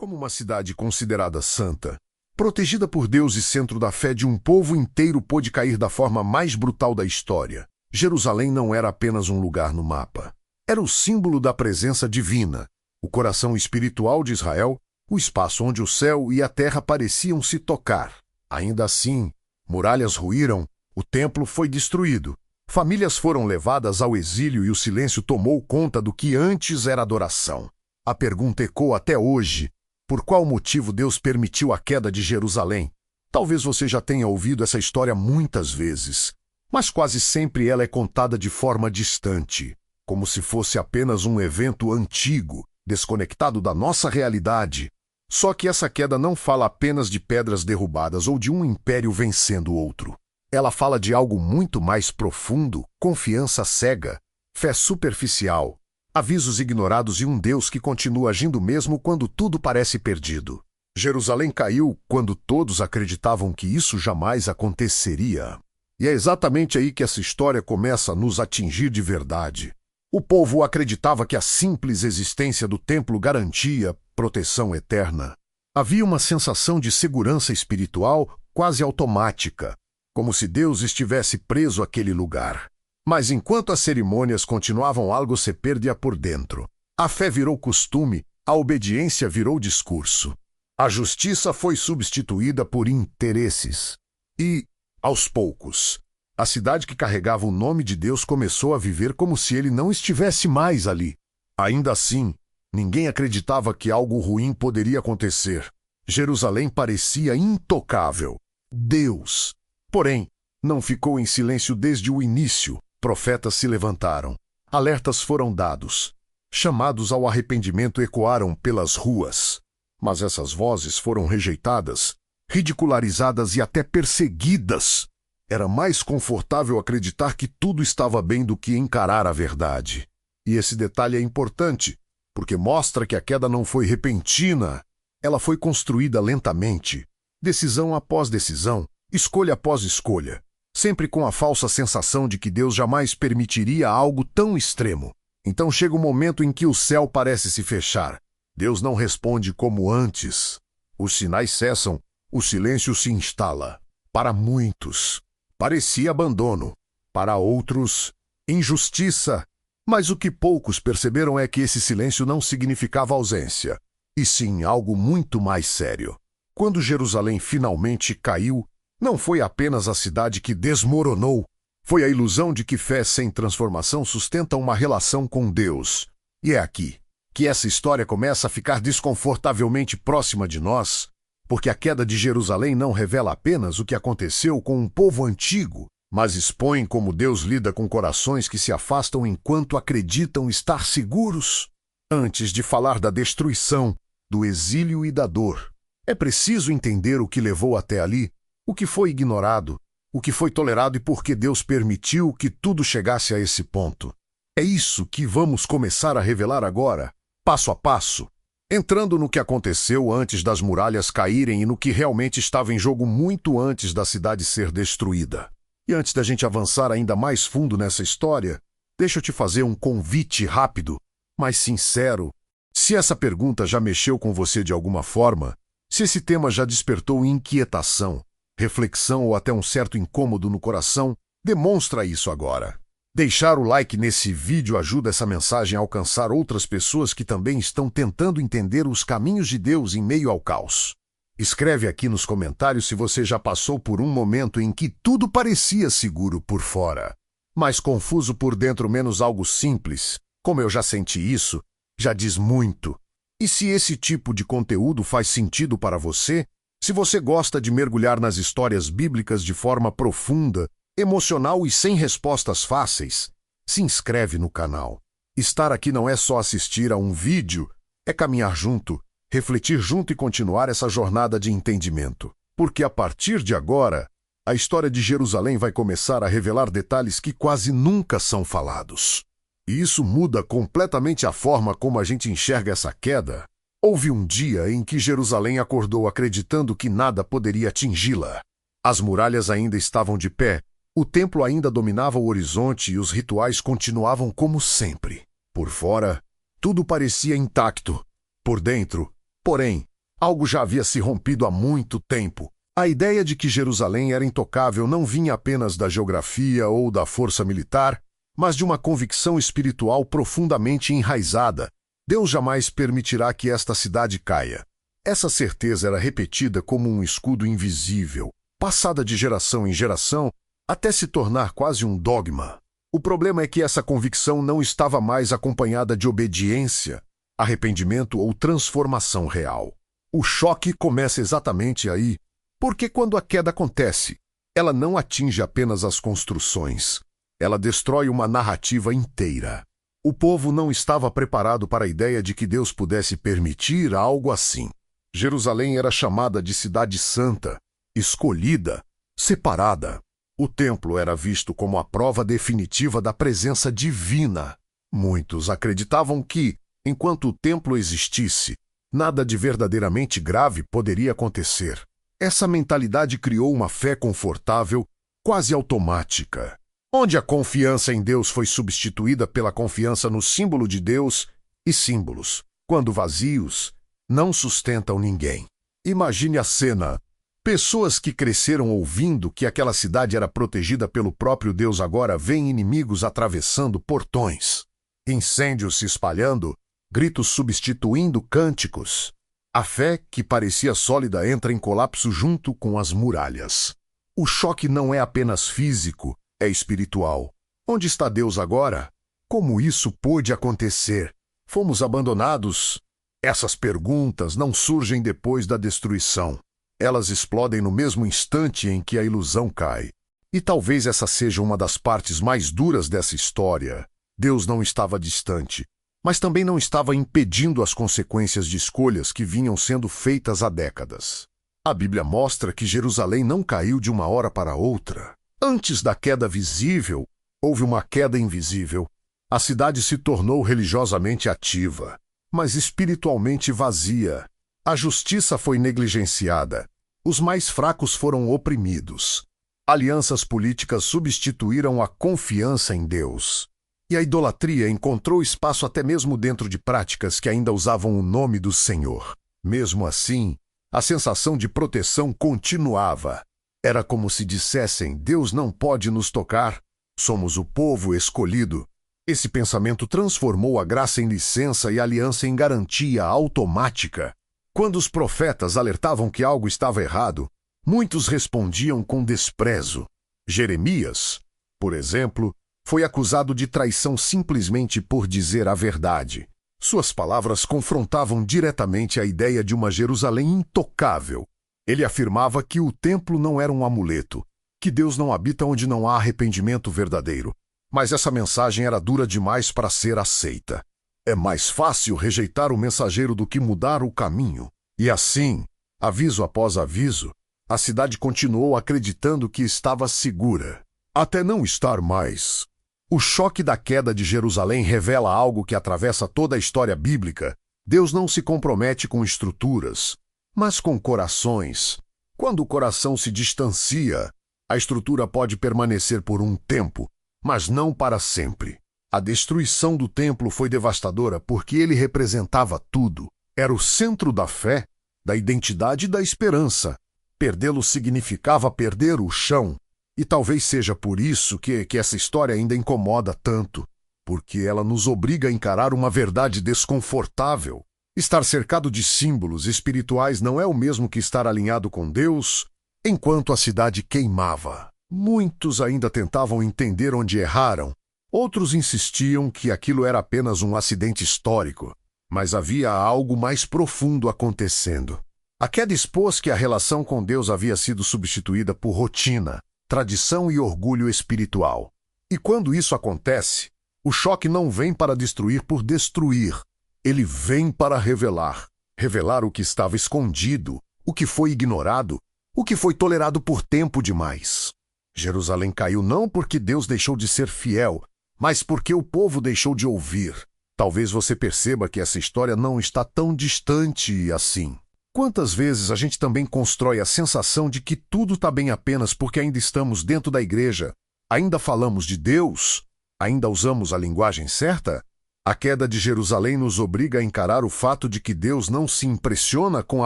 Como uma cidade considerada santa, protegida por Deus e centro da fé de um povo inteiro, pôde cair da forma mais brutal da história. Jerusalém não era apenas um lugar no mapa. Era o símbolo da presença divina, o coração espiritual de Israel, o espaço onde o céu e a terra pareciam se tocar. Ainda assim, muralhas ruíram, o templo foi destruído, famílias foram levadas ao exílio e o silêncio tomou conta do que antes era adoração. A pergunta ecoa até hoje: por qual motivo Deus permitiu a queda de Jerusalém? Talvez você já tenha ouvido essa história muitas vezes, mas quase sempre ela é contada de forma distante, como se fosse apenas um evento antigo, desconectado da nossa realidade. Só que essa queda não fala apenas de pedras derrubadas ou de um império vencendo outro. Ela fala de algo muito mais profundo: confiança cega, fé superficial, avisos ignorados e um Deus que continua agindo mesmo quando tudo parece perdido. Jerusalém caiu quando todos acreditavam que isso jamais aconteceria. E é exatamente aí que essa história começa a nos atingir de verdade. O povo acreditava que a simples existência do templo garantia proteção eterna. Havia uma sensação de segurança espiritual quase automática, como se Deus estivesse preso àquele lugar. Mas enquanto as cerimônias continuavam, algo se perdia por dentro. A fé virou costume, a obediência virou discurso. A justiça foi substituída por interesses. E, aos poucos, a cidade que carregava o nome de Deus começou a viver como se ele não estivesse mais ali. Ainda assim, ninguém acreditava que algo ruim poderia acontecer. Jerusalém parecia intocável. Deus, porém, não ficou em silêncio desde o início. Profetas se levantaram. Alertas foram dados. Chamados ao arrependimento ecoaram pelas ruas. Mas essas vozes foram rejeitadas, ridicularizadas e até perseguidas. Era mais confortável acreditar que tudo estava bem do que encarar a verdade. E esse detalhe é importante, porque mostra que a queda não foi repentina. Ela foi construída lentamente, decisão após decisão, escolha após escolha, sempre com a falsa sensação de que Deus jamais permitiria algo tão extremo. Então chega um momento em que o céu parece se fechar. Deus não responde como antes. Os sinais cessam, o silêncio se instala. Para muitos, parecia abandono. Para outros, injustiça. Mas o que poucos perceberam é que esse silêncio não significava ausência, e sim algo muito mais sério. Quando Jerusalém finalmente caiu, não foi apenas a cidade que desmoronou, foi a ilusão de que fé sem transformação sustenta uma relação com Deus. E é aqui que essa história começa a ficar desconfortavelmente próxima de nós, porque a queda de Jerusalém não revela apenas o que aconteceu com um povo antigo, mas expõe como Deus lida com corações que se afastam enquanto acreditam estar seguros. Antes de falar da destruição, do exílio e da dor, é preciso entender o que levou até ali, o que foi ignorado, o que foi tolerado e por que Deus permitiu que tudo chegasse a esse ponto. É isso que vamos começar a revelar agora, passo a passo, entrando no que aconteceu antes das muralhas caírem e no que realmente estava em jogo muito antes da cidade ser destruída. E antes da gente avançar ainda mais fundo nessa história, deixa eu te fazer um convite rápido, mas sincero. Se essa pergunta já mexeu com você de alguma forma, se esse tema já despertou inquietação, reflexão ou até um certo incômodo no coração, demonstra isso agora. Deixar o like nesse vídeo ajuda essa mensagem a alcançar outras pessoas que também estão tentando entender os caminhos de Deus em meio ao caos. Escreve aqui nos comentários se você já passou por um momento em que tudo parecia seguro por fora, mas confuso por dentro, menos algo simples. Como eu já senti isso, já diz muito. E se esse tipo de conteúdo faz sentido para você, se você gosta de mergulhar nas histórias bíblicas de forma profunda, emocional e sem respostas fáceis, se inscreve no canal. Estar aqui não é só assistir a um vídeo, é caminhar junto, refletir junto e continuar essa jornada de entendimento. Porque a partir de agora, a história de Jerusalém vai começar a revelar detalhes que quase nunca são falados. E isso muda completamente a forma como a gente enxerga essa queda. Houve um dia em que Jerusalém acordou acreditando que nada poderia atingi-la. As muralhas ainda estavam de pé, o templo ainda dominava o horizonte e os rituais continuavam como sempre. Por fora, tudo parecia intacto. Por dentro, porém, Algo já havia se rompido há muito tempo. A ideia de que Jerusalém era intocável não vinha apenas da geografia ou da força militar, mas de uma convicção espiritual profundamente enraizada. Deus jamais permitirá que esta cidade caia. Essa certeza era repetida como um escudo invisível, passada de geração em geração, até se tornar quase um dogma. O problema é que essa convicção não estava mais acompanhada de obediência, arrependimento ou transformação real. O choque começa exatamente aí, porque quando a queda acontece, ela não atinge apenas as construções, ela destrói uma narrativa inteira. O povo não estava preparado para a ideia de que Deus pudesse permitir algo assim. Jerusalém era chamada de Cidade Santa, escolhida, separada. O templo era visto como a prova definitiva da presença divina. Muitos acreditavam que, enquanto o templo existisse, nada de verdadeiramente grave poderia acontecer. Essa mentalidade criou uma fé confortável, quase automática, onde a confiança em Deus foi substituída pela confiança no símbolo de Deus, e símbolos, quando vazios, não sustentam ninguém. Imagine a cena. Pessoas que cresceram ouvindo que aquela cidade era protegida pelo próprio Deus agora veem inimigos atravessando portões, incêndios se espalhando, gritos substituindo cânticos. A fé, que parecia sólida, entra em colapso junto com as muralhas. O choque não é apenas físico, é espiritual. Onde está Deus agora? Como isso pôde acontecer? Fomos abandonados? Essas perguntas não surgem depois da destruição. Elas explodem no mesmo instante em que a ilusão cai. E talvez essa seja uma das partes mais duras dessa história. Deus não estava distante, mas também não estava impedindo as consequências de escolhas que vinham sendo feitas há décadas. A Bíblia mostra que Jerusalém não caiu de uma hora para outra. Antes da queda visível, houve uma queda invisível. A cidade se tornou religiosamente ativa, mas espiritualmente vazia. A justiça foi negligenciada. Os mais fracos foram oprimidos. Alianças políticas substituíram a confiança em Deus. E a idolatria encontrou espaço até mesmo dentro de práticas que ainda usavam o nome do Senhor. Mesmo assim, a sensação de proteção continuava. Era como se dissessem: Deus não pode nos tocar, somos o povo escolhido. Esse pensamento transformou a graça em licença e a aliança em garantia automática. Quando os profetas alertavam que algo estava errado, muitos respondiam com desprezo. Jeremias, por exemplo, foi acusado de traição simplesmente por dizer a verdade. Suas palavras confrontavam diretamente a ideia de uma Jerusalém intocável. Ele afirmava que o templo não era um amuleto, que Deus não habita onde não há arrependimento verdadeiro. Mas essa mensagem era dura demais para ser aceita. É mais fácil rejeitar o mensageiro do que mudar o caminho. E assim, aviso após aviso, a cidade continuou acreditando que estava segura, até não estar mais. O choque da queda de Jerusalém revela algo que atravessa toda a história bíblica. Deus não se compromete com estruturas, mas com corações. Quando o coração se distancia, a estrutura pode permanecer por um tempo, mas não para sempre. A destruição do templo foi devastadora porque ele representava tudo. Era o centro da fé, da identidade e da esperança. Perdê-lo significava perder o chão. E talvez seja por isso que essa história ainda incomoda tanto, porque ela nos obriga a encarar uma verdade desconfortável. Estar cercado de símbolos espirituais não é o mesmo que estar alinhado com Deus enquanto a cidade queimava. Muitos ainda tentavam entender onde erraram. Outros insistiam que aquilo era apenas um acidente histórico. Mas havia algo mais profundo acontecendo. A queda expôs que a relação com Deus havia sido substituída por rotina, tradição e orgulho espiritual. E quando isso acontece, o choque não vem para destruir por destruir. Ele vem para revelar. Revelar o que estava escondido, o que foi ignorado, o que foi tolerado por tempo demais. Jerusalém caiu não porque Deus deixou de ser fiel, mas porque o povo deixou de ouvir. Talvez você perceba que essa história não está tão distante assim. Quantas vezes a gente também constrói a sensação de que tudo está bem apenas porque ainda estamos dentro da igreja, ainda falamos de Deus, ainda usamos a linguagem certa? A queda de Jerusalém nos obriga a encarar o fato de que Deus não se impressiona com a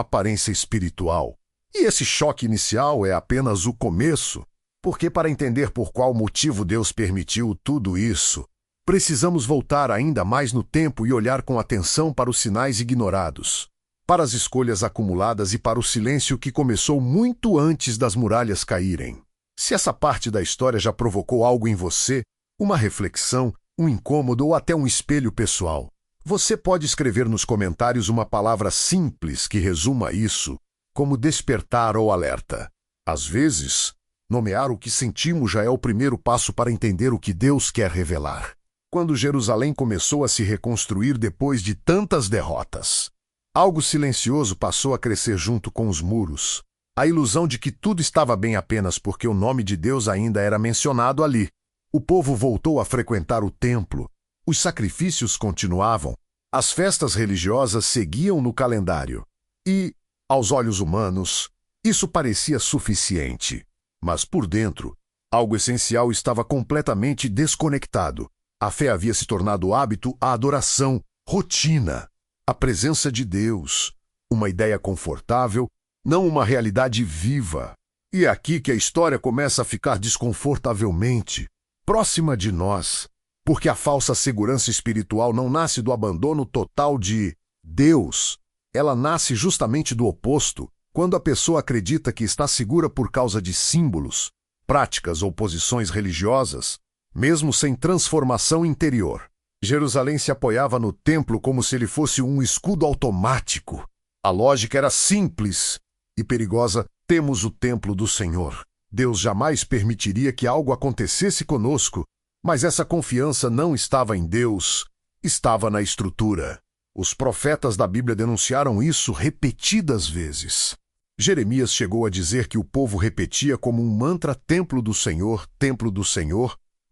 aparência espiritual. E esse choque inicial é apenas o começo, porque para entender por qual motivo Deus permitiu tudo isso, precisamos voltar ainda mais no tempo e olhar com atenção para os sinais ignorados, para as escolhas acumuladas e para o silêncio que começou muito antes das muralhas caírem. Se essa parte da história já provocou algo em você, uma reflexão, um incômodo ou até um espelho pessoal, você pode escrever nos comentários uma palavra simples que resuma isso, como despertar ou alerta. Às vezes, nomear o que sentimos já é o primeiro passo para entender o que Deus quer revelar. Quando Jerusalém começou a se reconstruir depois de tantas derrotas, algo silencioso passou a crescer junto com os muros. A ilusão de que tudo estava bem apenas porque o nome de Deus ainda era mencionado ali. O povo voltou a frequentar o templo, os sacrifícios continuavam, as festas religiosas seguiam no calendário. E, aos olhos humanos, isso parecia suficiente. Mas por dentro, algo essencial estava completamente desconectado. A fé havia se tornado hábito, a adoração, rotina. A presença de Deus, uma ideia confortável, não uma realidade viva. E é aqui que a história começa a ficar desconfortavelmente próxima de nós, porque a falsa segurança espiritual não nasce do abandono total de Deus. Ela nasce justamente do oposto, quando a pessoa acredita que está segura por causa de símbolos, práticas ou posições religiosas, mesmo sem transformação interior. Jerusalém se apoiava no templo como se ele fosse um escudo automático. A lógica era simples e perigosa. Temos o templo do Senhor. Deus jamais permitiria que algo acontecesse conosco, mas essa confiança não estava em Deus, estava na estrutura. Os profetas da Bíblia denunciaram isso repetidas vezes. Jeremias chegou a dizer que o povo repetia como um mantra templo do Senhor,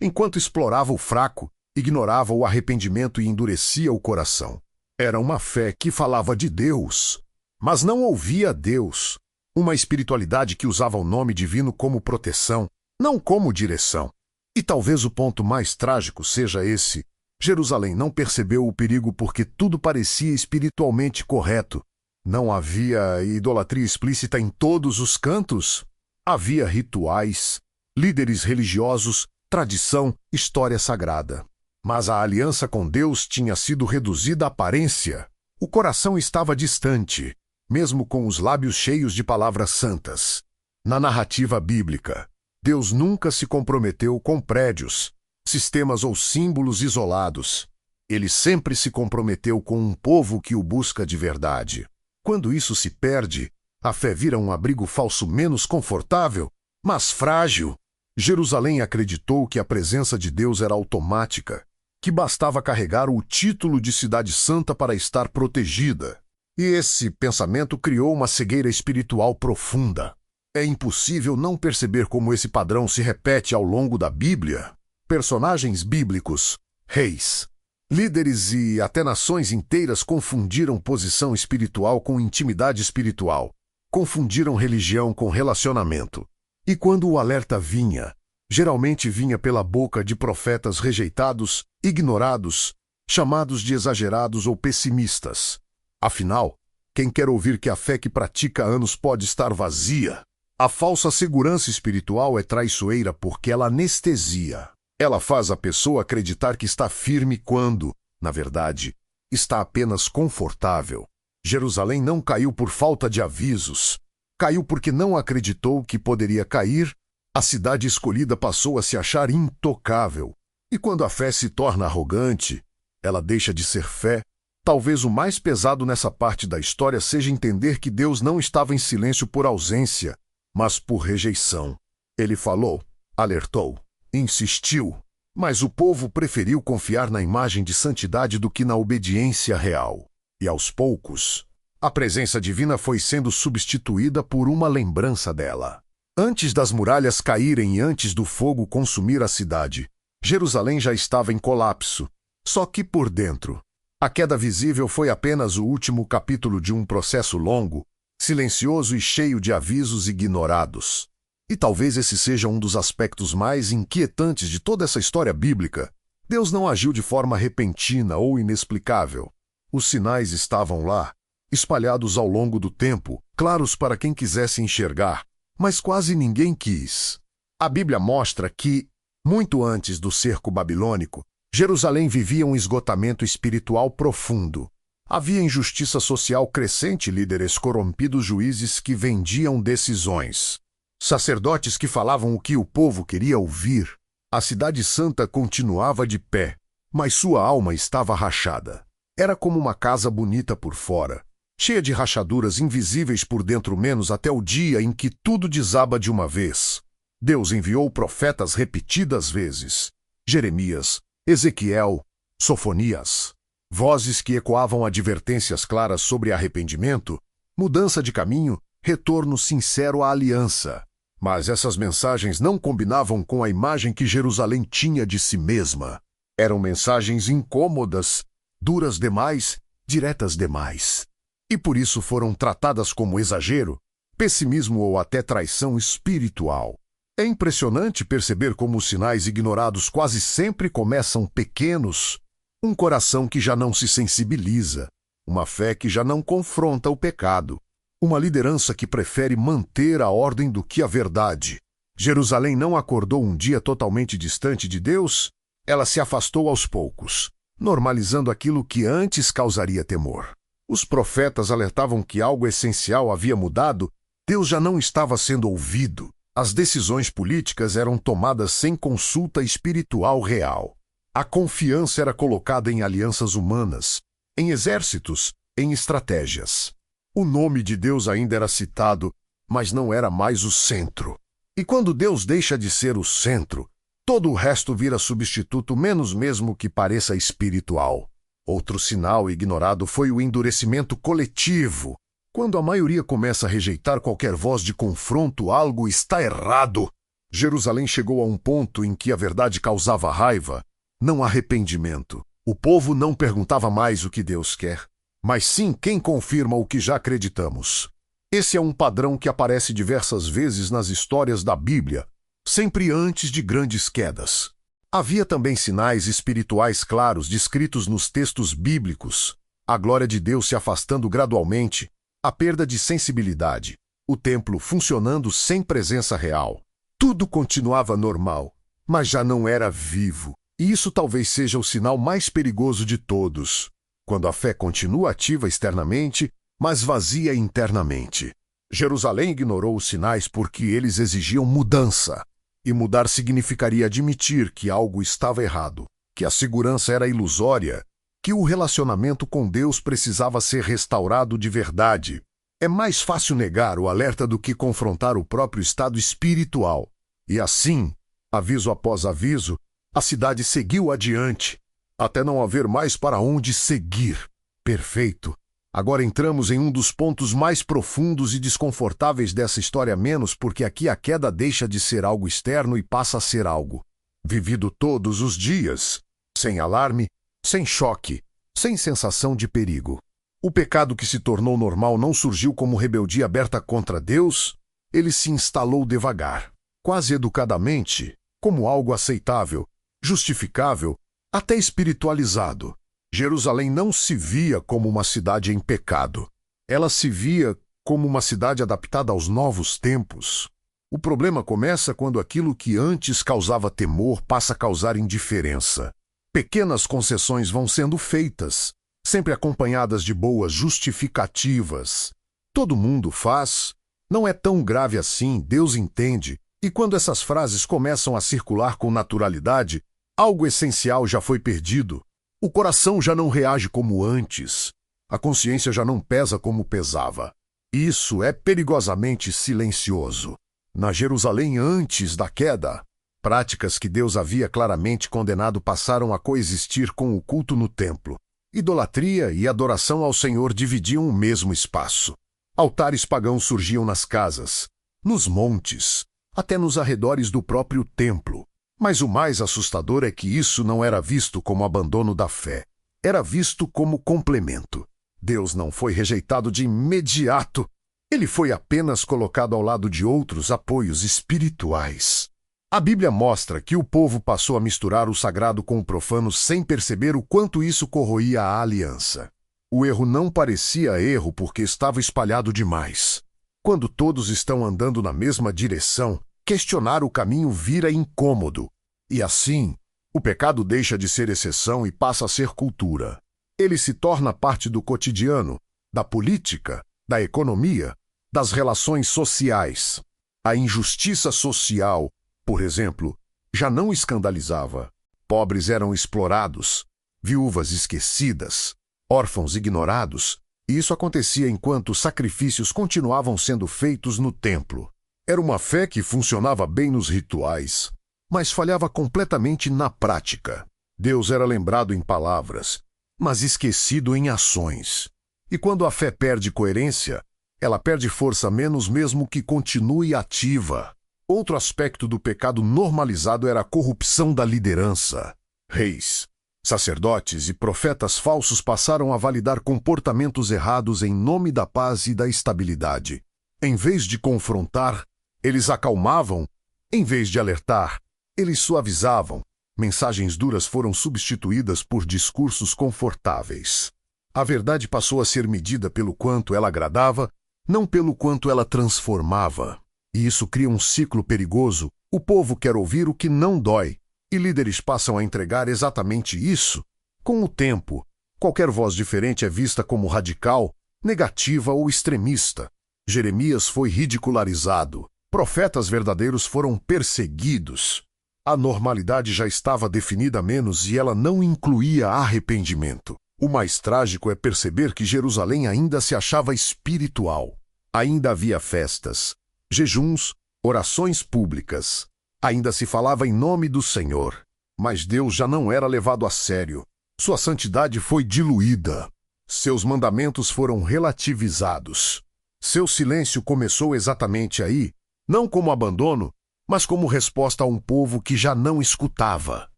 enquanto explorava o fraco, ignorava o arrependimento e endurecia o coração. Era uma fé que falava de Deus, mas não ouvia Deus. Uma espiritualidade que usava o nome divino como proteção, não como direção. E talvez o ponto mais trágico seja esse. Jerusalém não percebeu o perigo porque tudo parecia espiritualmente correto. Não havia idolatria explícita em todos os cantos. Havia rituais, líderes religiosos, tradição, história sagrada. Mas a aliança com Deus tinha sido reduzida à aparência. O coração estava distante, mesmo com os lábios cheios de palavras santas. Na narrativa bíblica, Deus nunca se comprometeu com prédios, sistemas ou símbolos isolados. Ele sempre se comprometeu com um povo que o busca de verdade. Quando isso se perde, a fé vira um abrigo falso menos confortável, mas frágil. Jerusalém acreditou que a presença de Deus era automática, que bastava carregar o título de cidade santa para estar protegida. E esse pensamento criou uma cegueira espiritual profunda. É impossível não perceber como esse padrão se repete ao longo da Bíblia. Personagens bíblicos, reis, líderes e até nações inteiras confundiram posição espiritual com intimidade espiritual. Confundiram religião com relacionamento. E quando o alerta vinha, geralmente vinha pela boca de profetas rejeitados, ignorados, chamados de exagerados ou pessimistas. Afinal, quem quer ouvir que a fé que pratica há anos pode estar vazia? A falsa segurança espiritual é traiçoeira porque ela anestesia. Ela faz a pessoa acreditar que está firme quando, na verdade, está apenas confortável. Jerusalém não caiu por falta de avisos. Caiu porque não acreditou que poderia cair. A cidade escolhida passou a se achar intocável. E quando a fé se torna arrogante, ela deixa de ser fé. Talvez o mais pesado nessa parte da história seja entender que Deus não estava em silêncio por ausência, mas por rejeição. Ele falou, alertou, insistiu, mas o povo preferiu confiar na imagem de santidade do que na obediência real. E aos poucos, a presença divina foi sendo substituída por uma lembrança dela. Antes das muralhas caírem e antes do fogo consumir a cidade, Jerusalém já estava em colapso, só que por dentro. A queda visível foi apenas o último capítulo de um processo longo, silencioso e cheio de avisos ignorados. E talvez esse seja um dos aspectos mais inquietantes de toda essa história bíblica. Deus não agiu de forma repentina ou inexplicável. Os sinais estavam lá, espalhados ao longo do tempo, claros para quem quisesse enxergar, mas quase ninguém quis. A Bíblia mostra que, muito antes do cerco babilônico, Jerusalém vivia um esgotamento espiritual profundo. Havia injustiça social crescente, líderes corrompidos, juízes que vendiam decisões, sacerdotes que falavam o que o povo queria ouvir. A cidade santa continuava de pé, mas sua alma estava rachada. Era como uma casa bonita por fora, cheia de rachaduras invisíveis por dentro, menos até o dia em que tudo desaba de uma vez. Deus enviou profetas repetidas vezes: Jeremias, Ezequiel, Sofonias. Vozes que ecoavam advertências claras sobre arrependimento, mudança de caminho, retorno sincero à aliança. Mas essas mensagens não combinavam com a imagem que Jerusalém tinha de si mesma. Eram mensagens incômodas, duras demais, diretas demais. E por isso foram tratadas como exagero, pessimismo ou até traição espiritual. É impressionante perceber como os sinais ignorados quase sempre começam pequenos. Um coração que já não se sensibiliza, uma fé que já não confronta o pecado, uma liderança que prefere manter a ordem do que a verdade. Jerusalém não acordou um dia totalmente distante de Deus, ela se afastou aos poucos, normalizando aquilo que antes causaria temor. Os profetas alertavam que algo essencial havia mudado, Deus já não estava sendo ouvido. As decisões políticas eram tomadas sem consulta espiritual real. A confiança era colocada em alianças humanas, em exércitos, em estratégias. O nome de Deus ainda era citado, mas não era mais o centro. E quando Deus deixa de ser o centro, todo o resto vira substituto, menos mesmo que pareça espiritual. Outro sinal ignorado foi o endurecimento coletivo. Quando a maioria começa a rejeitar qualquer voz de confronto, algo está errado. Jerusalém chegou a um ponto em que a verdade causava raiva, não arrependimento. O povo não perguntava mais o que Deus quer, mas sim quem confirma o que já acreditamos. Esse é um padrão que aparece diversas vezes nas histórias da Bíblia, sempre antes de grandes quedas. Havia também sinais espirituais claros descritos nos textos bíblicos: a glória de Deus se afastando gradualmente, a perda de sensibilidade, o templo funcionando sem presença real. Tudo continuava normal, mas já não era vivo. E isso talvez seja o sinal mais perigoso de todos, quando a fé continua ativa externamente, mas vazia internamente. Jerusalém ignorou os sinais porque eles exigiam mudança. E mudar significaria admitir que algo estava errado, que a segurança era ilusória, que o relacionamento com Deus precisava ser restaurado de verdade. É mais fácil negar o alerta do que confrontar o próprio estado espiritual. E assim, aviso após aviso, a cidade seguiu adiante, até não haver mais para onde seguir. Perfeito. Agora entramos em um dos pontos mais profundos e desconfortáveis dessa história, menos porque aqui a queda deixa de ser algo externo e passa a ser algo vivido todos os dias, sem alarme, sem choque, sem sensação de perigo. O pecado que se tornou normal não surgiu como rebeldia aberta contra Deus, ele se instalou devagar, quase educadamente, como algo aceitável, justificável, até espiritualizado. Jerusalém não se via como uma cidade em pecado. Ela se via como uma cidade adaptada aos novos tempos. O problema começa quando aquilo que antes causava temor passa a causar indiferença. Pequenas concessões vão sendo feitas, sempre acompanhadas de boas justificativas. Todo mundo faz. Não é tão grave assim, Deus entende. E quando essas frases começam a circular com naturalidade, algo essencial já foi perdido. O coração já não reage como antes. A consciência já não pesa como pesava. Isso é perigosamente silencioso. Na Jerusalém antes da queda, práticas que Deus havia claramente condenado passaram a coexistir com o culto no templo. Idolatria e adoração ao Senhor dividiam o mesmo espaço. Altares pagãos surgiam nas casas, nos montes, até nos arredores do próprio templo. Mas o mais assustador é que isso não era visto como abandono da fé. Era visto como complemento. Deus não foi rejeitado de imediato. Ele foi apenas colocado ao lado de outros apoios espirituais. A Bíblia mostra que o povo passou a misturar o sagrado com o profano sem perceber o quanto isso corroía a aliança. O erro não parecia erro porque estava espalhado demais. Quando todos estão andando na mesma direção, questionar o caminho vira incômodo. E assim, o pecado deixa de ser exceção e passa a ser cultura. Ele se torna parte do cotidiano, da política, da economia, das relações sociais. A injustiça social, por exemplo, já não escandalizava. Pobres eram explorados, viúvas esquecidas, órfãos ignorados, e isso acontecia enquanto sacrifícios continuavam sendo feitos no templo. Era uma fé que funcionava bem nos rituais, mas falhava completamente na prática. Deus era lembrado em palavras, mas esquecido em ações. E quando a fé perde coerência, ela perde força menos mesmo que continue ativa. Outro aspecto do pecado normalizado era a corrupção da liderança. Reis, sacerdotes e profetas falsos passaram a validar comportamentos errados em nome da paz e da estabilidade. Em vez de confrontar, eles acalmavam. Em vez de alertar, eles suavizavam. Mensagens duras foram substituídas por discursos confortáveis. A verdade passou a ser medida pelo quanto ela agradava, não pelo quanto ela transformava. E isso cria um ciclo perigoso. O povo quer ouvir o que não dói, e líderes passam a entregar exatamente isso. Com o tempo, qualquer voz diferente é vista como radical, negativa ou extremista. Jeremias foi ridicularizado. Profetas verdadeiros foram perseguidos. A normalidade já estava definida menos e ela não incluía arrependimento. O mais trágico é perceber que Jerusalém ainda se achava espiritual. Ainda havia festas, jejuns, orações públicas. Ainda se falava em nome do Senhor. Mas Deus já não era levado a sério. Sua santidade foi diluída. Seus mandamentos foram relativizados. Seu silêncio começou exatamente aí, não como abandono, mas como resposta a um povo que já não escutava.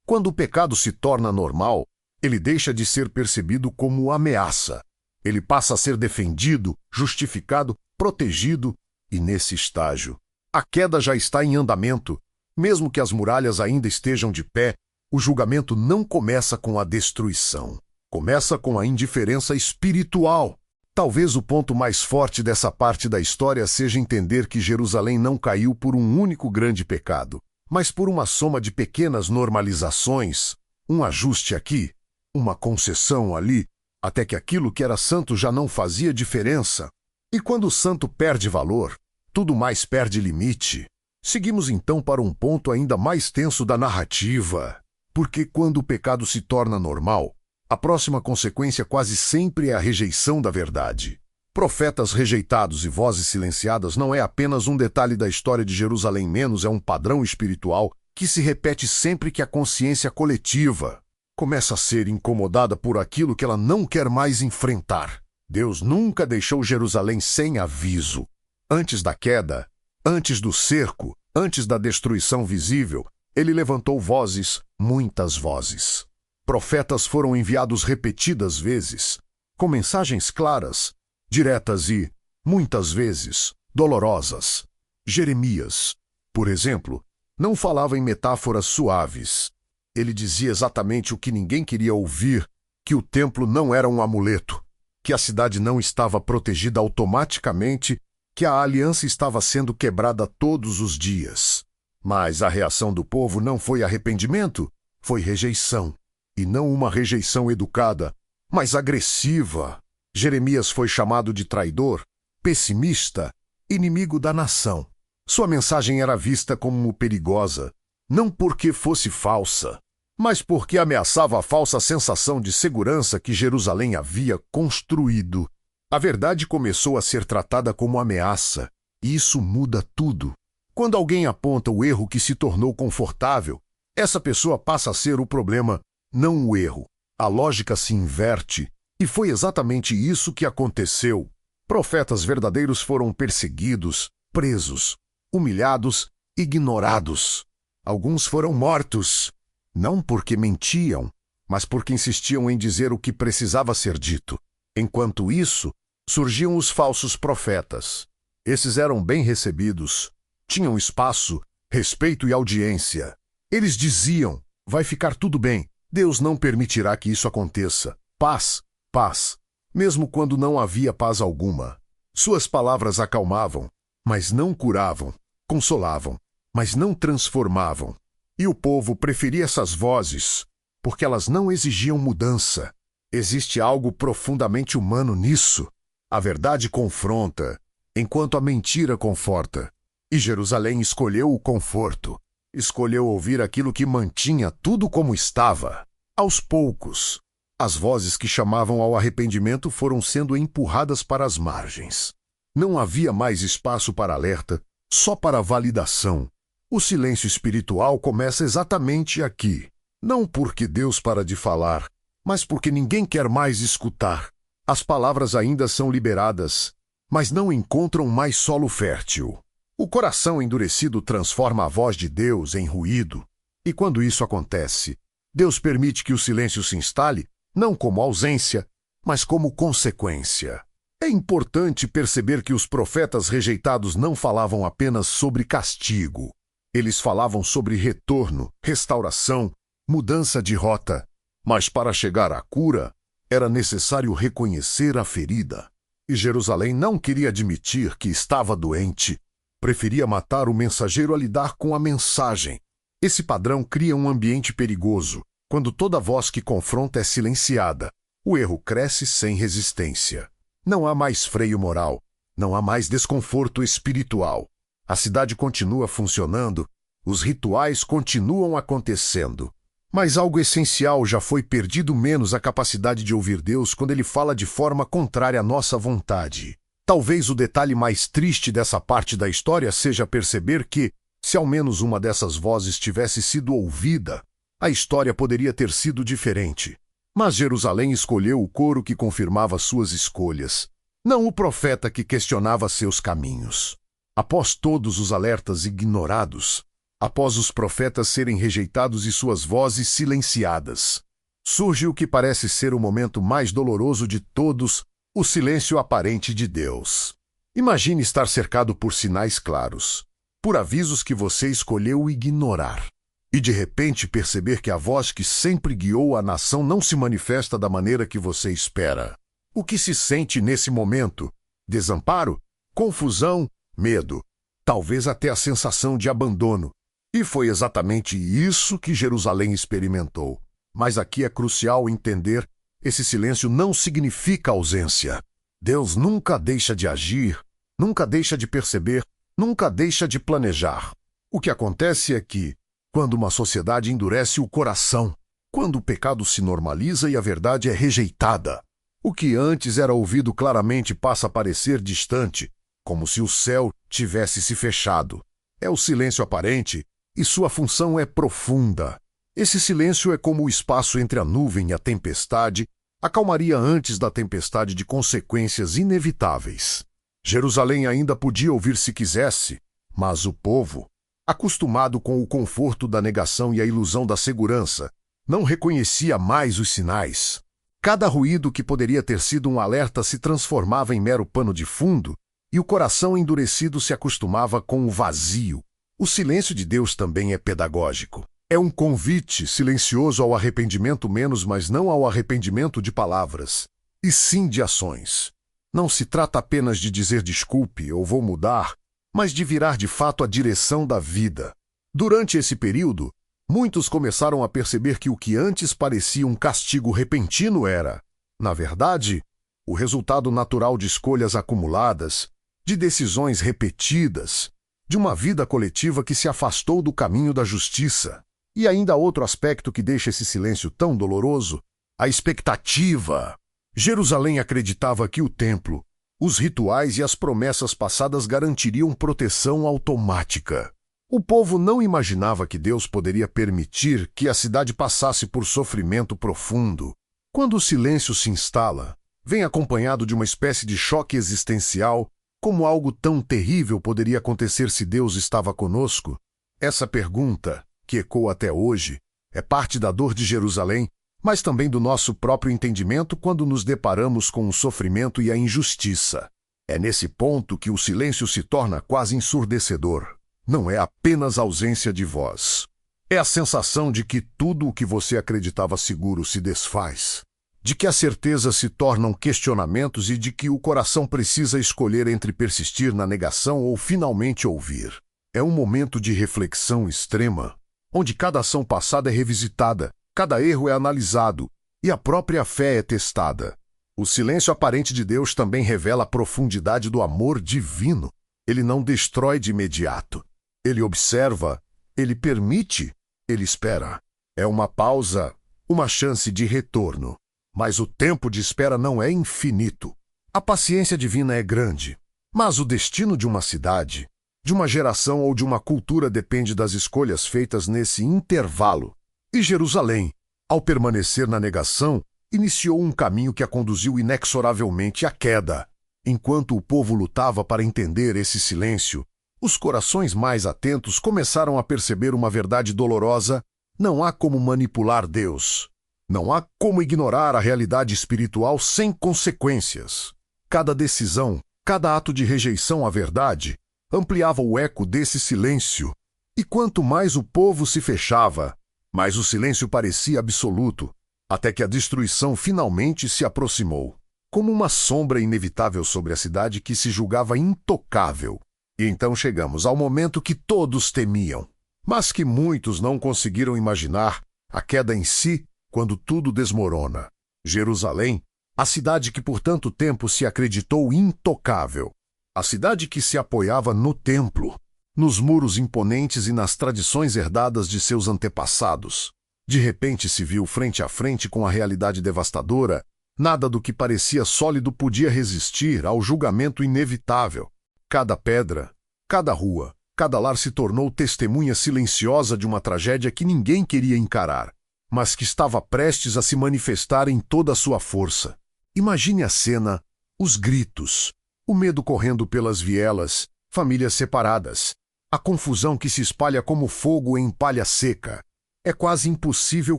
Quando o pecado se torna normal, ele deixa de ser percebido como ameaça. Ele passa a ser defendido, justificado, protegido, e nesse estágio, a queda já está em andamento. Mesmo que as muralhas ainda estejam de pé, o julgamento não começa com a destruição. Começa com a indiferença espiritual. Talvez o ponto mais forte dessa parte da história seja entender que Jerusalém não caiu por um único grande pecado, mas por uma soma de pequenas normalizações, um ajuste aqui, uma concessão ali, até que aquilo que era santo já não fazia diferença. E quando o santo perde valor, tudo mais perde limite. Seguimos então para um ponto ainda mais tenso da narrativa, porque quando o pecado se torna normal, a próxima consequência quase sempre é a rejeição da verdade. Profetas rejeitados e vozes silenciadas não é apenas um detalhe da história de Jerusalém, menos é um padrão espiritual que se repete sempre que a consciência coletiva começa a ser incomodada por aquilo que ela não quer mais enfrentar. Deus nunca deixou Jerusalém sem aviso. Antes da queda, antes do cerco, antes da destruição visível, ele levantou vozes, muitas vozes. Profetas foram enviados repetidas vezes, com mensagens claras, diretas e, muitas vezes, dolorosas. Jeremias, por exemplo, não falava em metáforas suaves. Ele dizia exatamente o que ninguém queria ouvir, que o templo não era um amuleto, que a cidade não estava protegida automaticamente, que a aliança estava sendo quebrada todos os dias. Mas a reação do povo não foi arrependimento, foi rejeição. E não uma rejeição educada, mas agressiva. Jeremias foi chamado de traidor, pessimista, inimigo da nação. Sua mensagem era vista como perigosa, não porque fosse falsa, mas porque ameaçava a falsa sensação de segurança que Jerusalém havia construído. A verdade começou a ser tratada como ameaça, e isso muda tudo. Quando alguém aponta o erro que se tornou confortável, essa pessoa passa a ser o problema, não o erro. A lógica se inverte, e foi exatamente isso que aconteceu. Profetas verdadeiros foram perseguidos, presos, humilhados, ignorados. Alguns foram mortos, não porque mentiam, mas porque insistiam em dizer o que precisava ser dito. Enquanto isso, surgiam os falsos profetas. Esses eram bem recebidos, tinham espaço respeito e audiência. Eles diziam: vai ficar tudo bem, Deus não permitirá que isso aconteça. Paz, paz, mesmo quando não havia paz alguma. Suas palavras acalmavam, mas não curavam, consolavam, mas não transformavam. E o povo preferia essas vozes, porque elas não exigiam mudança. Existe algo profundamente humano nisso. A verdade confronta, enquanto a mentira conforta. E Jerusalém escolheu o conforto. Escolheu ouvir aquilo que mantinha tudo como estava. Aos poucos, as vozes que chamavam ao arrependimento foram sendo empurradas para as margens. Não havia mais espaço para alerta, só para validação. O silêncio espiritual começa exatamente aqui. Não porque Deus para de falar, mas porque ninguém quer mais escutar. As palavras ainda são liberadas, mas não encontram mais solo fértil. O coração endurecido transforma a voz de Deus em ruído. E quando isso acontece, Deus permite que o silêncio se instale, não como ausência, mas como consequência. É importante perceber que os profetas rejeitados não falavam apenas sobre castigo. Eles falavam sobre retorno, restauração, mudança de rota. Mas para chegar à cura, era necessário reconhecer a ferida. E Jerusalém não queria admitir que estava doente. Preferia matar o mensageiro a lidar com a mensagem. Esse padrão cria um ambiente perigoso. Quando toda voz que confronta é silenciada, o erro cresce sem resistência. Não há mais freio moral. Não há mais desconforto espiritual. A cidade continua funcionando. Os rituais continuam acontecendo. Mas algo essencial já foi perdido, menos a capacidade de ouvir Deus quando Ele fala de forma contrária à nossa vontade. Talvez o detalhe mais triste dessa parte da história seja perceber que, se ao menos uma dessas vozes tivesse sido ouvida, a história poderia ter sido diferente. Mas Jerusalém escolheu o coro que confirmava suas escolhas, não o profeta que questionava seus caminhos. Após todos os alertas ignorados, após os profetas serem rejeitados e suas vozes silenciadas, surge o que parece ser o momento mais doloroso de todos, o silêncio aparente de Deus. Imagine estar cercado por sinais claros, por avisos que você escolheu ignorar, e de repente perceber que a voz que sempre guiou a nação não se manifesta da maneira que você espera. O que se sente nesse momento? Desamparo? Confusão? Medo? Talvez até a sensação de abandono. E foi exatamente isso que Jerusalém experimentou. Mas aqui é crucial entender: esse silêncio não significa ausência. Deus nunca deixa de agir, nunca deixa de perceber, nunca deixa de planejar. O que acontece é que, quando uma sociedade endurece o coração, quando o pecado se normaliza e a verdade é rejeitada, o que antes era ouvido claramente passa a parecer distante, como se o céu tivesse se fechado. É o silêncio aparente, e sua função é profunda. Esse silêncio é como o espaço entre a nuvem e a tempestade, a calmaria antes da tempestade de consequências inevitáveis. Jerusalém ainda podia ouvir se quisesse, mas o povo, acostumado com o conforto da negação e a ilusão da segurança, não reconhecia mais os sinais. Cada ruído que poderia ter sido um alerta se transformava em mero pano de fundo, e o coração endurecido se acostumava com o vazio. O silêncio de Deus também é pedagógico. É um convite silencioso ao arrependimento menos, mas não ao arrependimento de palavras, e sim de ações. Não se trata apenas de dizer desculpe ou vou mudar, mas de virar de fato a direção da vida. Durante esse período, muitos começaram a perceber que o que antes parecia um castigo repentino era, na verdade, o resultado natural de escolhas acumuladas, de decisões repetidas, de uma vida coletiva que se afastou do caminho da justiça. E ainda há outro aspecto que deixa esse silêncio tão doloroso: a expectativa. Jerusalém acreditava que o templo, os rituais e as promessas passadas garantiriam proteção automática. O povo não imaginava que Deus poderia permitir que a cidade passasse por sofrimento profundo. Quando o silêncio se instala, vem acompanhado de uma espécie de choque existencial. Como algo tão terrível poderia acontecer se Deus estava conosco? Essa pergunta, que ecoa até hoje, é parte da dor de Jerusalém, mas também do nosso próprio entendimento quando nos deparamos com o sofrimento e a injustiça. É nesse ponto que o silêncio se torna quase ensurdecedor. não é apenas ausência de voz. É a sensação de que tudo o que você acreditava seguro se desfaz, de que as certezas se tornam questionamentos e de que o coração precisa escolher entre persistir na negação ou finalmente ouvir. É um momento de reflexão extrema, onde cada ação passada é revisitada, cada erro é analisado e a própria fé é testada. O silêncio aparente de Deus também revela a profundidade do amor divino. Ele não destrói de imediato. Ele observa, ele permite, ele espera. É uma pausa, uma chance de retorno. Mas o tempo de espera não é infinito. A paciência divina é grande. Mas o destino de uma cidade, de uma geração ou de uma cultura depende das escolhas feitas nesse intervalo. E Jerusalém, ao permanecer na negação, iniciou um caminho que a conduziu inexoravelmente à queda. Enquanto o povo lutava para entender esse silêncio, os corações mais atentos começaram a perceber uma verdade dolorosa: não há como manipular Deus. Não há como ignorar a realidade espiritual sem consequências. Cada decisão, cada ato de rejeição à verdade, ampliava o eco desse silêncio. E quanto mais o povo se fechava, mais o silêncio parecia absoluto, até que a destruição finalmente se aproximou, como uma sombra inevitável sobre a cidade que se julgava intocável. E então chegamos ao momento que todos temiam, mas que muitos não conseguiram imaginar: a queda em si, quando tudo desmorona. Jerusalém, a cidade que por tanto tempo se acreditou intocável, a cidade que se apoiava no templo, nos muros imponentes e nas tradições herdadas de seus antepassados, de repente se viu frente a frente com a realidade devastadora. Nada do que parecia sólido podia resistir ao julgamento inevitável. Cada pedra, cada rua, cada lar se tornou testemunha silenciosa de uma tragédia que ninguém queria encarar, mas que estava prestes a se manifestar em toda a sua força. Imagine a cena, os gritos, o medo correndo pelas vielas, famílias separadas, a confusão que se espalha como fogo em palha seca. É quase impossível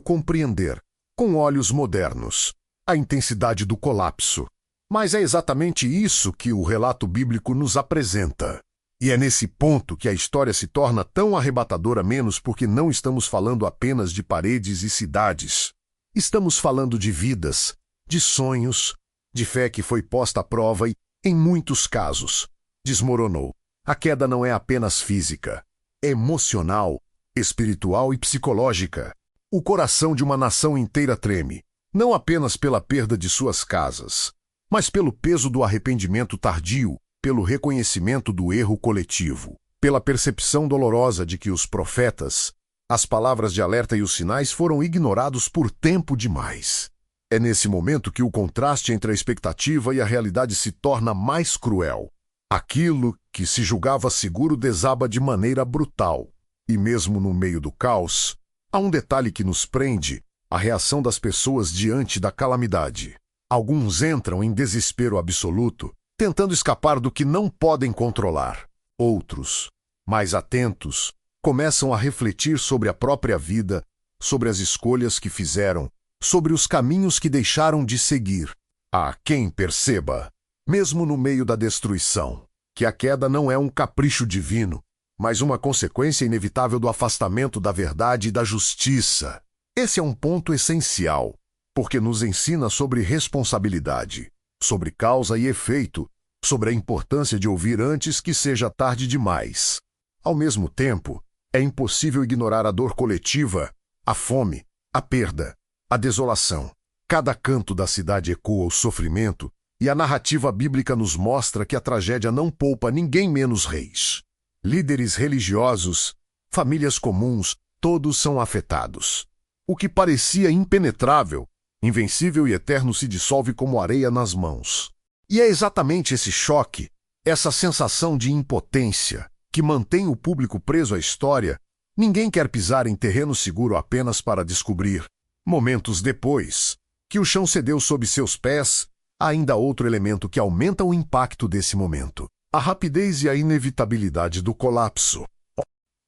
compreender, com olhos modernos, a intensidade do colapso. Mas é exatamente isso que o relato bíblico nos apresenta. E é nesse ponto que a história se torna tão arrebatadora, menos porque não estamos falando apenas de paredes e cidades. Estamos falando de vidas, de sonhos, de fé que foi posta à prova e, em muitos casos, desmoronou. A queda não é apenas física, é emocional, espiritual e psicológica. O coração de uma nação inteira treme, não apenas pela perda de suas casas, mas pelo peso do arrependimento tardio, pelo reconhecimento do erro coletivo, pela percepção dolorosa de que os profetas, as palavras de alerta e os sinais foram ignorados por tempo demais. É nesse momento que o contraste entre a expectativa e a realidade se torna mais cruel. Aquilo que se julgava seguro desaba de maneira brutal. E mesmo no meio do caos, há um detalhe que nos prende: a reação das pessoas diante da calamidade. Alguns entram em desespero absoluto, tentando escapar do que não podem controlar. Outros, mais atentos, começam a refletir sobre a própria vida, sobre as escolhas que fizeram, sobre os caminhos que deixaram de seguir. Há quem perceba, mesmo no meio da destruição, que a queda não é um capricho divino, mas uma consequência inevitável do afastamento da verdade e da justiça. Esse é um ponto essencial, porque nos ensina sobre responsabilidade, sobre causa e efeito, sobre a importância de ouvir antes que seja tarde demais. Ao mesmo tempo, é impossível ignorar a dor coletiva, a fome, a perda, a desolação. Cada canto da cidade ecoa o sofrimento, e a narrativa bíblica nos mostra que a tragédia não poupa ninguém menos reis. Líderes religiosos, famílias comuns, todos são afetados. O que parecia impenetrável, invencível e eterno se dissolve como areia nas mãos. E é exatamente esse choque, essa sensação de impotência, que mantém o público preso à história. Ninguém quer pisar em terreno seguro apenas para descobrir, momentos depois, que o chão cedeu sob seus pés. Há ainda outro elemento que aumenta o impacto desse momento: a rapidez e a inevitabilidade do colapso.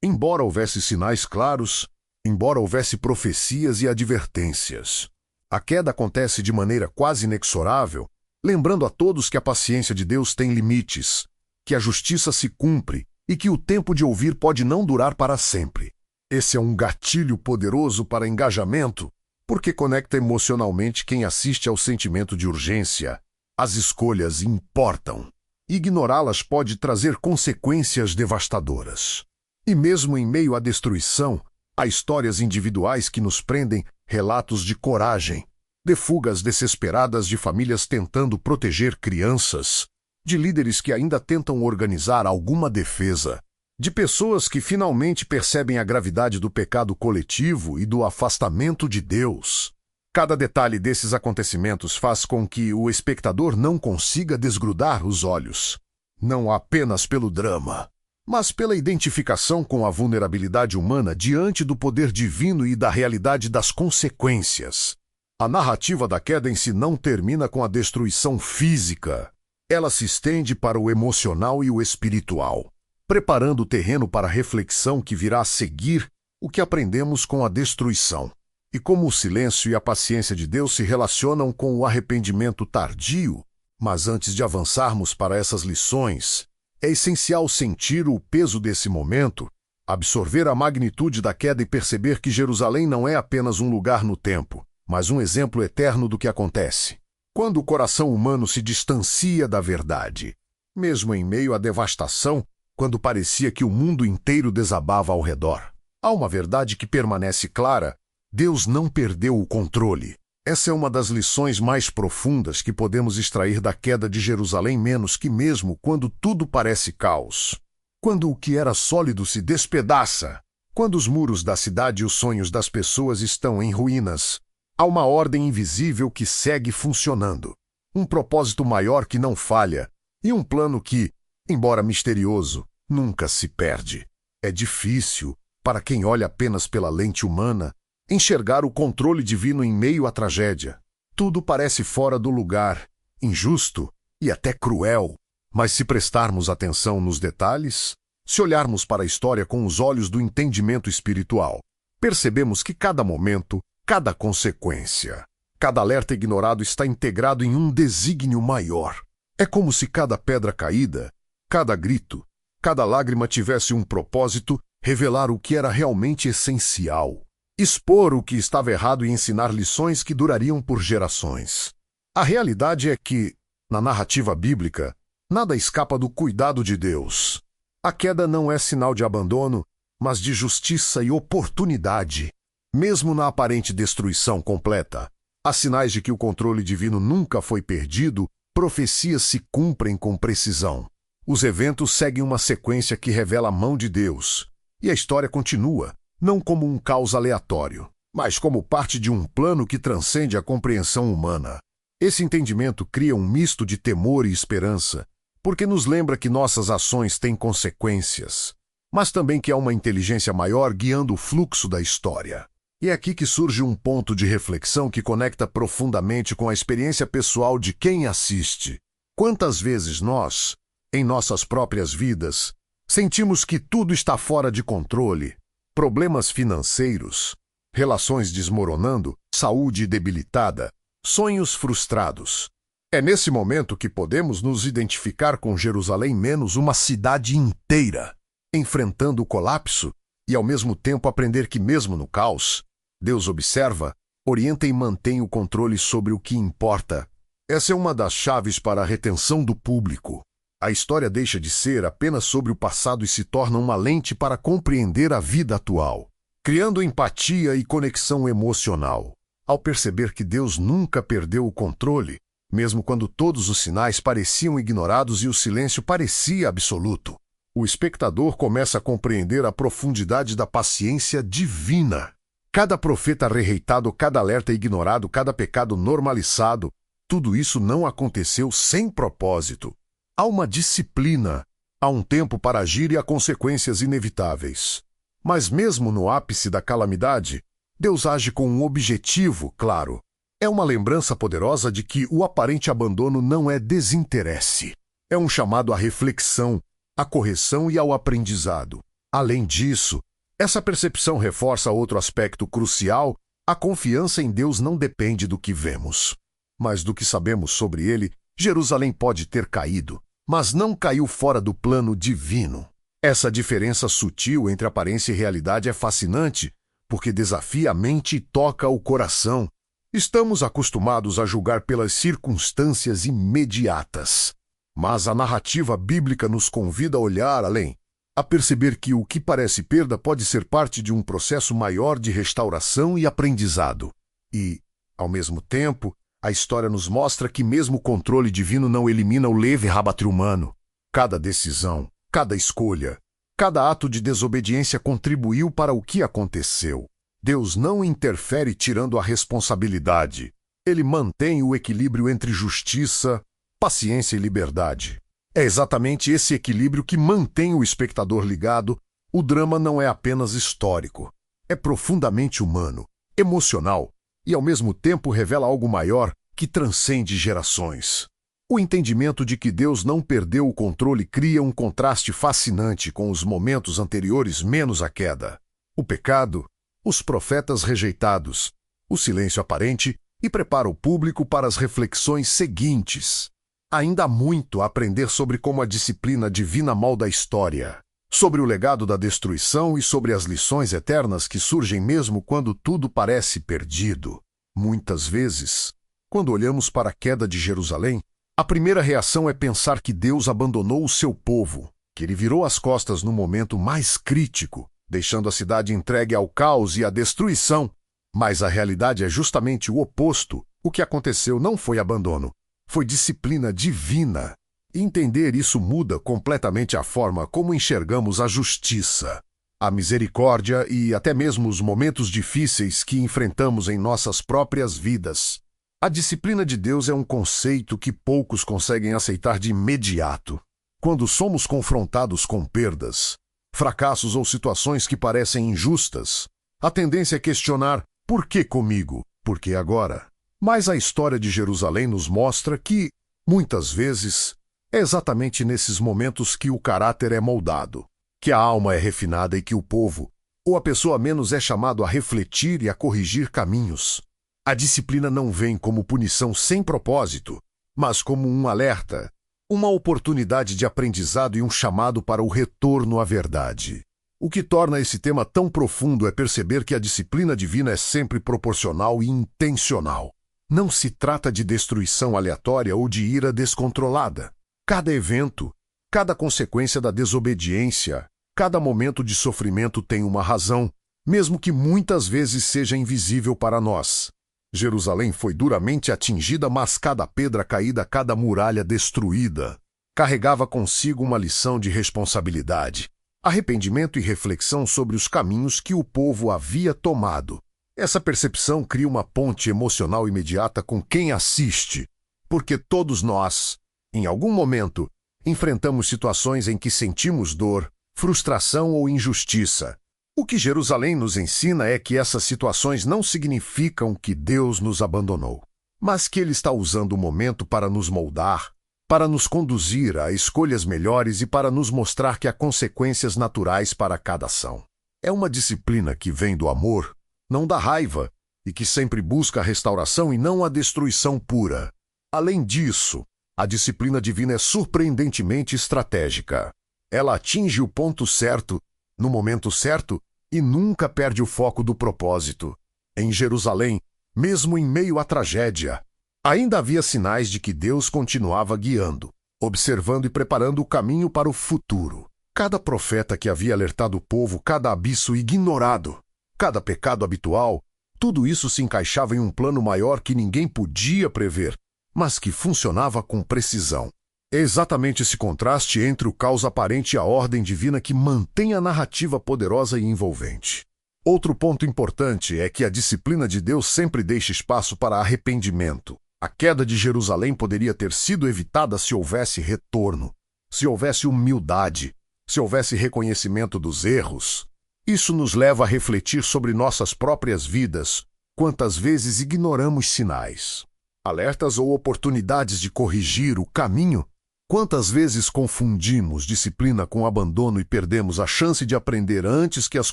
Embora houvesse sinais claros, embora houvesse profecias e advertências, a queda acontece de maneira quase inexorável, lembrando a todos que a paciência de Deus tem limites, que a justiça se cumpre e que o tempo de ouvir pode não durar para sempre. Esse é um gatilho poderoso para engajamento, porque conecta emocionalmente quem assiste ao sentimento de urgência. As escolhas importam. Ignorá-las pode trazer consequências devastadoras. E mesmo em meio à destruição, há histórias individuais que nos prendem, relatos de coragem, de fugas desesperadas de famílias tentando proteger crianças, de líderes que ainda tentam organizar alguma defesa, de pessoas que finalmente percebem a gravidade do pecado coletivo e do afastamento de Deus. Cada detalhe desses acontecimentos faz com que o espectador não consiga desgrudar os olhos, não apenas pelo drama, mas pela identificação com a vulnerabilidade humana diante do poder divino e da realidade das consequências. A narrativa da queda em si não termina com a destruição física. Ela se estende para o emocional e o espiritual, preparando o terreno para a reflexão que virá a seguir o que aprendemos com a destruição, e como o silêncio e a paciência de Deus se relacionam com o arrependimento tardio. Mas antes de avançarmos para essas lições, é essencial sentir o peso desse momento, absorver a magnitude da queda e perceber que Jerusalém não é apenas um lugar no tempo, mas um exemplo eterno do que acontece quando o coração humano se distancia da verdade. Mesmo em meio à devastação, quando parecia que o mundo inteiro desabava ao redor, há uma verdade que permanece clara: Deus não perdeu o controle. Essa é uma das lições mais profundas que podemos extrair da queda de Jerusalém, menos que mesmo quando tudo parece caos. Quando o que era sólido se despedaça, quando os muros da cidade e os sonhos das pessoas estão em ruínas, há uma ordem invisível que segue funcionando, um propósito maior que não falha, e um plano que, embora misterioso, nunca se perde. É difícil, para quem olha apenas pela lente humana, enxergar o controle divino em meio à tragédia. Tudo parece fora do lugar, injusto e até cruel. Mas se prestarmos atenção nos detalhes, se olharmos para a história com os olhos do entendimento espiritual, percebemos que cada momento, cada consequência, cada alerta ignorado está integrado em um desígnio maior. É como se cada pedra caída, cada grito, cada lágrima tivesse um propósito: revelar o que era realmente essencial, expor o que estava errado e ensinar lições que durariam por gerações. A realidade é que, na narrativa bíblica, nada escapa do cuidado de Deus. A queda não é sinal de abandono, mas de justiça e oportunidade. Mesmo na aparente destruição completa, há sinais de que o controle divino nunca foi perdido. Profecias se cumprem com precisão. Os eventos seguem uma sequência que revela a mão de Deus. E a história continua, não como um caos aleatório, mas como parte de um plano que transcende a compreensão humana. Esse entendimento cria um misto de temor e esperança, porque nos lembra que nossas ações têm consequências, mas também que há uma inteligência maior guiando o fluxo da história. E é aqui que surge um ponto de reflexão que conecta profundamente com a experiência pessoal de quem assiste. Quantas vezes nós, em nossas próprias vidas, sentimos que tudo está fora de controle? Problemas financeiros, relações desmoronando, saúde debilitada, sonhos frustrados. É nesse momento que podemos nos identificar com Jerusalém, menos uma cidade inteira, enfrentando o colapso e ao mesmo tempo aprender que mesmo no caos, Deus observa, orienta e mantém o controle sobre o que importa. Essa é uma das chaves para a retenção do público. A história deixa de ser apenas sobre o passado e se torna uma lente para compreender a vida atual, criando empatia e conexão emocional. Ao perceber que Deus nunca perdeu o controle, mesmo quando todos os sinais pareciam ignorados e o silêncio parecia absoluto, o espectador começa a compreender a profundidade da paciência divina. Cada profeta rejeitado, cada alerta ignorado, cada pecado normalizado, tudo isso não aconteceu sem propósito. Há uma disciplina, há um tempo para agir e há consequências inevitáveis. Mas mesmo no ápice da calamidade, Deus age com um objetivo claro. É uma lembrança poderosa de que o aparente abandono não é desinteresse. É um chamado à reflexão, à correção e ao aprendizado. Além disso, essa percepção reforça outro aspecto crucial: a confiança em Deus não depende do que vemos, mas do que sabemos sobre ele. Jerusalém pode ter caído, mas não caiu fora do plano divino. Essa diferença sutil entre aparência e realidade é fascinante, porque desafia a mente e toca o coração. Estamos acostumados a julgar pelas circunstâncias imediatas, mas a narrativa bíblica nos convida a olhar além, a perceber que o que parece perda pode ser parte de um processo maior de restauração e aprendizado. E, ao mesmo tempo, a história nos mostra que mesmo o controle divino não elimina o leve-arbítrio humano. Cada decisão, cada escolha, cada ato de desobediência contribuiu para o que aconteceu. Deus não interfere tirando a responsabilidade. Ele mantém o equilíbrio entre justiça, paciência e liberdade. É exatamente esse equilíbrio que mantém o espectador ligado. O drama não é apenas histórico. É profundamente humano, emocional e, ao mesmo tempo, revela algo maior que transcende gerações. O entendimento de que Deus não perdeu o controle cria um contraste fascinante com os momentos anteriores menos à queda. O pecado, os profetas rejeitados, o silêncio aparente e prepara o público para as reflexões seguintes. Ainda há muito a aprender sobre como a disciplina divina molda a história, sobre o legado da destruição e sobre as lições eternas que surgem mesmo quando tudo parece perdido. Muitas vezes, quando olhamos para a queda de Jerusalém, a primeira reação é pensar que Deus abandonou o seu povo, que ele virou as costas no momento mais crítico, deixando a cidade entregue ao caos e à destruição. Mas a realidade é justamente o oposto. O que aconteceu não foi abandono, foi disciplina divina. Entender isso muda completamente a forma como enxergamos a justiça, a misericórdia e até mesmo os momentos difíceis que enfrentamos em nossas próprias vidas. A disciplina de Deus é um conceito que poucos conseguem aceitar de imediato. Quando somos confrontados com perdas, fracassos ou situações que parecem injustas, a tendência é questionar: por que comigo? Por que agora? Mas a história de Jerusalém nos mostra que, muitas vezes, é exatamente nesses momentos que o caráter é moldado, que a alma é refinada e que o povo, ou a pessoa menos, é chamado a refletir e a corrigir caminhos. A disciplina não vem como punição sem propósito, mas como um alerta, uma oportunidade de aprendizado e um chamado para o retorno à verdade. O que torna esse tema tão profundo é perceber que a disciplina divina é sempre proporcional e intencional. Não se trata de destruição aleatória ou de ira descontrolada. Cada evento, cada consequência da desobediência, cada momento de sofrimento tem uma razão, mesmo que muitas vezes seja invisível para nós. Jerusalém foi duramente atingida, mas cada pedra caída, cada muralha destruída, carregava consigo uma lição de responsabilidade, arrependimento e reflexão sobre os caminhos que o povo havia tomado. Essa percepção cria uma ponte emocional imediata com quem assiste, porque todos nós, em algum momento, enfrentamos situações em que sentimos dor, frustração ou injustiça. O que Jerusalém nos ensina é que essas situações não significam que Deus nos abandonou, mas que Ele está usando o momento para nos moldar, para nos conduzir a escolhas melhores e para nos mostrar que há consequências naturais para cada ação. É uma disciplina que vem do amor, não da raiva, e que sempre busca a restauração e não a destruição pura. Além disso, a disciplina divina é surpreendentemente estratégica. Ela atinge o ponto certo, no momento certo, e nunca perde o foco do propósito. Em Jerusalém, mesmo em meio à tragédia, ainda havia sinais de que Deus continuava guiando, observando e preparando o caminho para o futuro. Cada profeta que havia alertado o povo, cada abismo ignorado, cada pecado habitual, tudo isso se encaixava em um plano maior que ninguém podia prever, mas que funcionava com precisão. É exatamente esse contraste entre o caos aparente e a ordem divina que mantém a narrativa poderosa e envolvente. Outro ponto importante é que a disciplina de Deus sempre deixa espaço para arrependimento. A queda de Jerusalém poderia ter sido evitada se houvesse retorno, se houvesse humildade, se houvesse reconhecimento dos erros. Isso nos leva a refletir sobre nossas próprias vidas, quantas vezes ignoramos sinais, alertas ou oportunidades de corrigir o caminho. Quantas vezes confundimos disciplina com abandono e perdemos a chance de aprender antes que as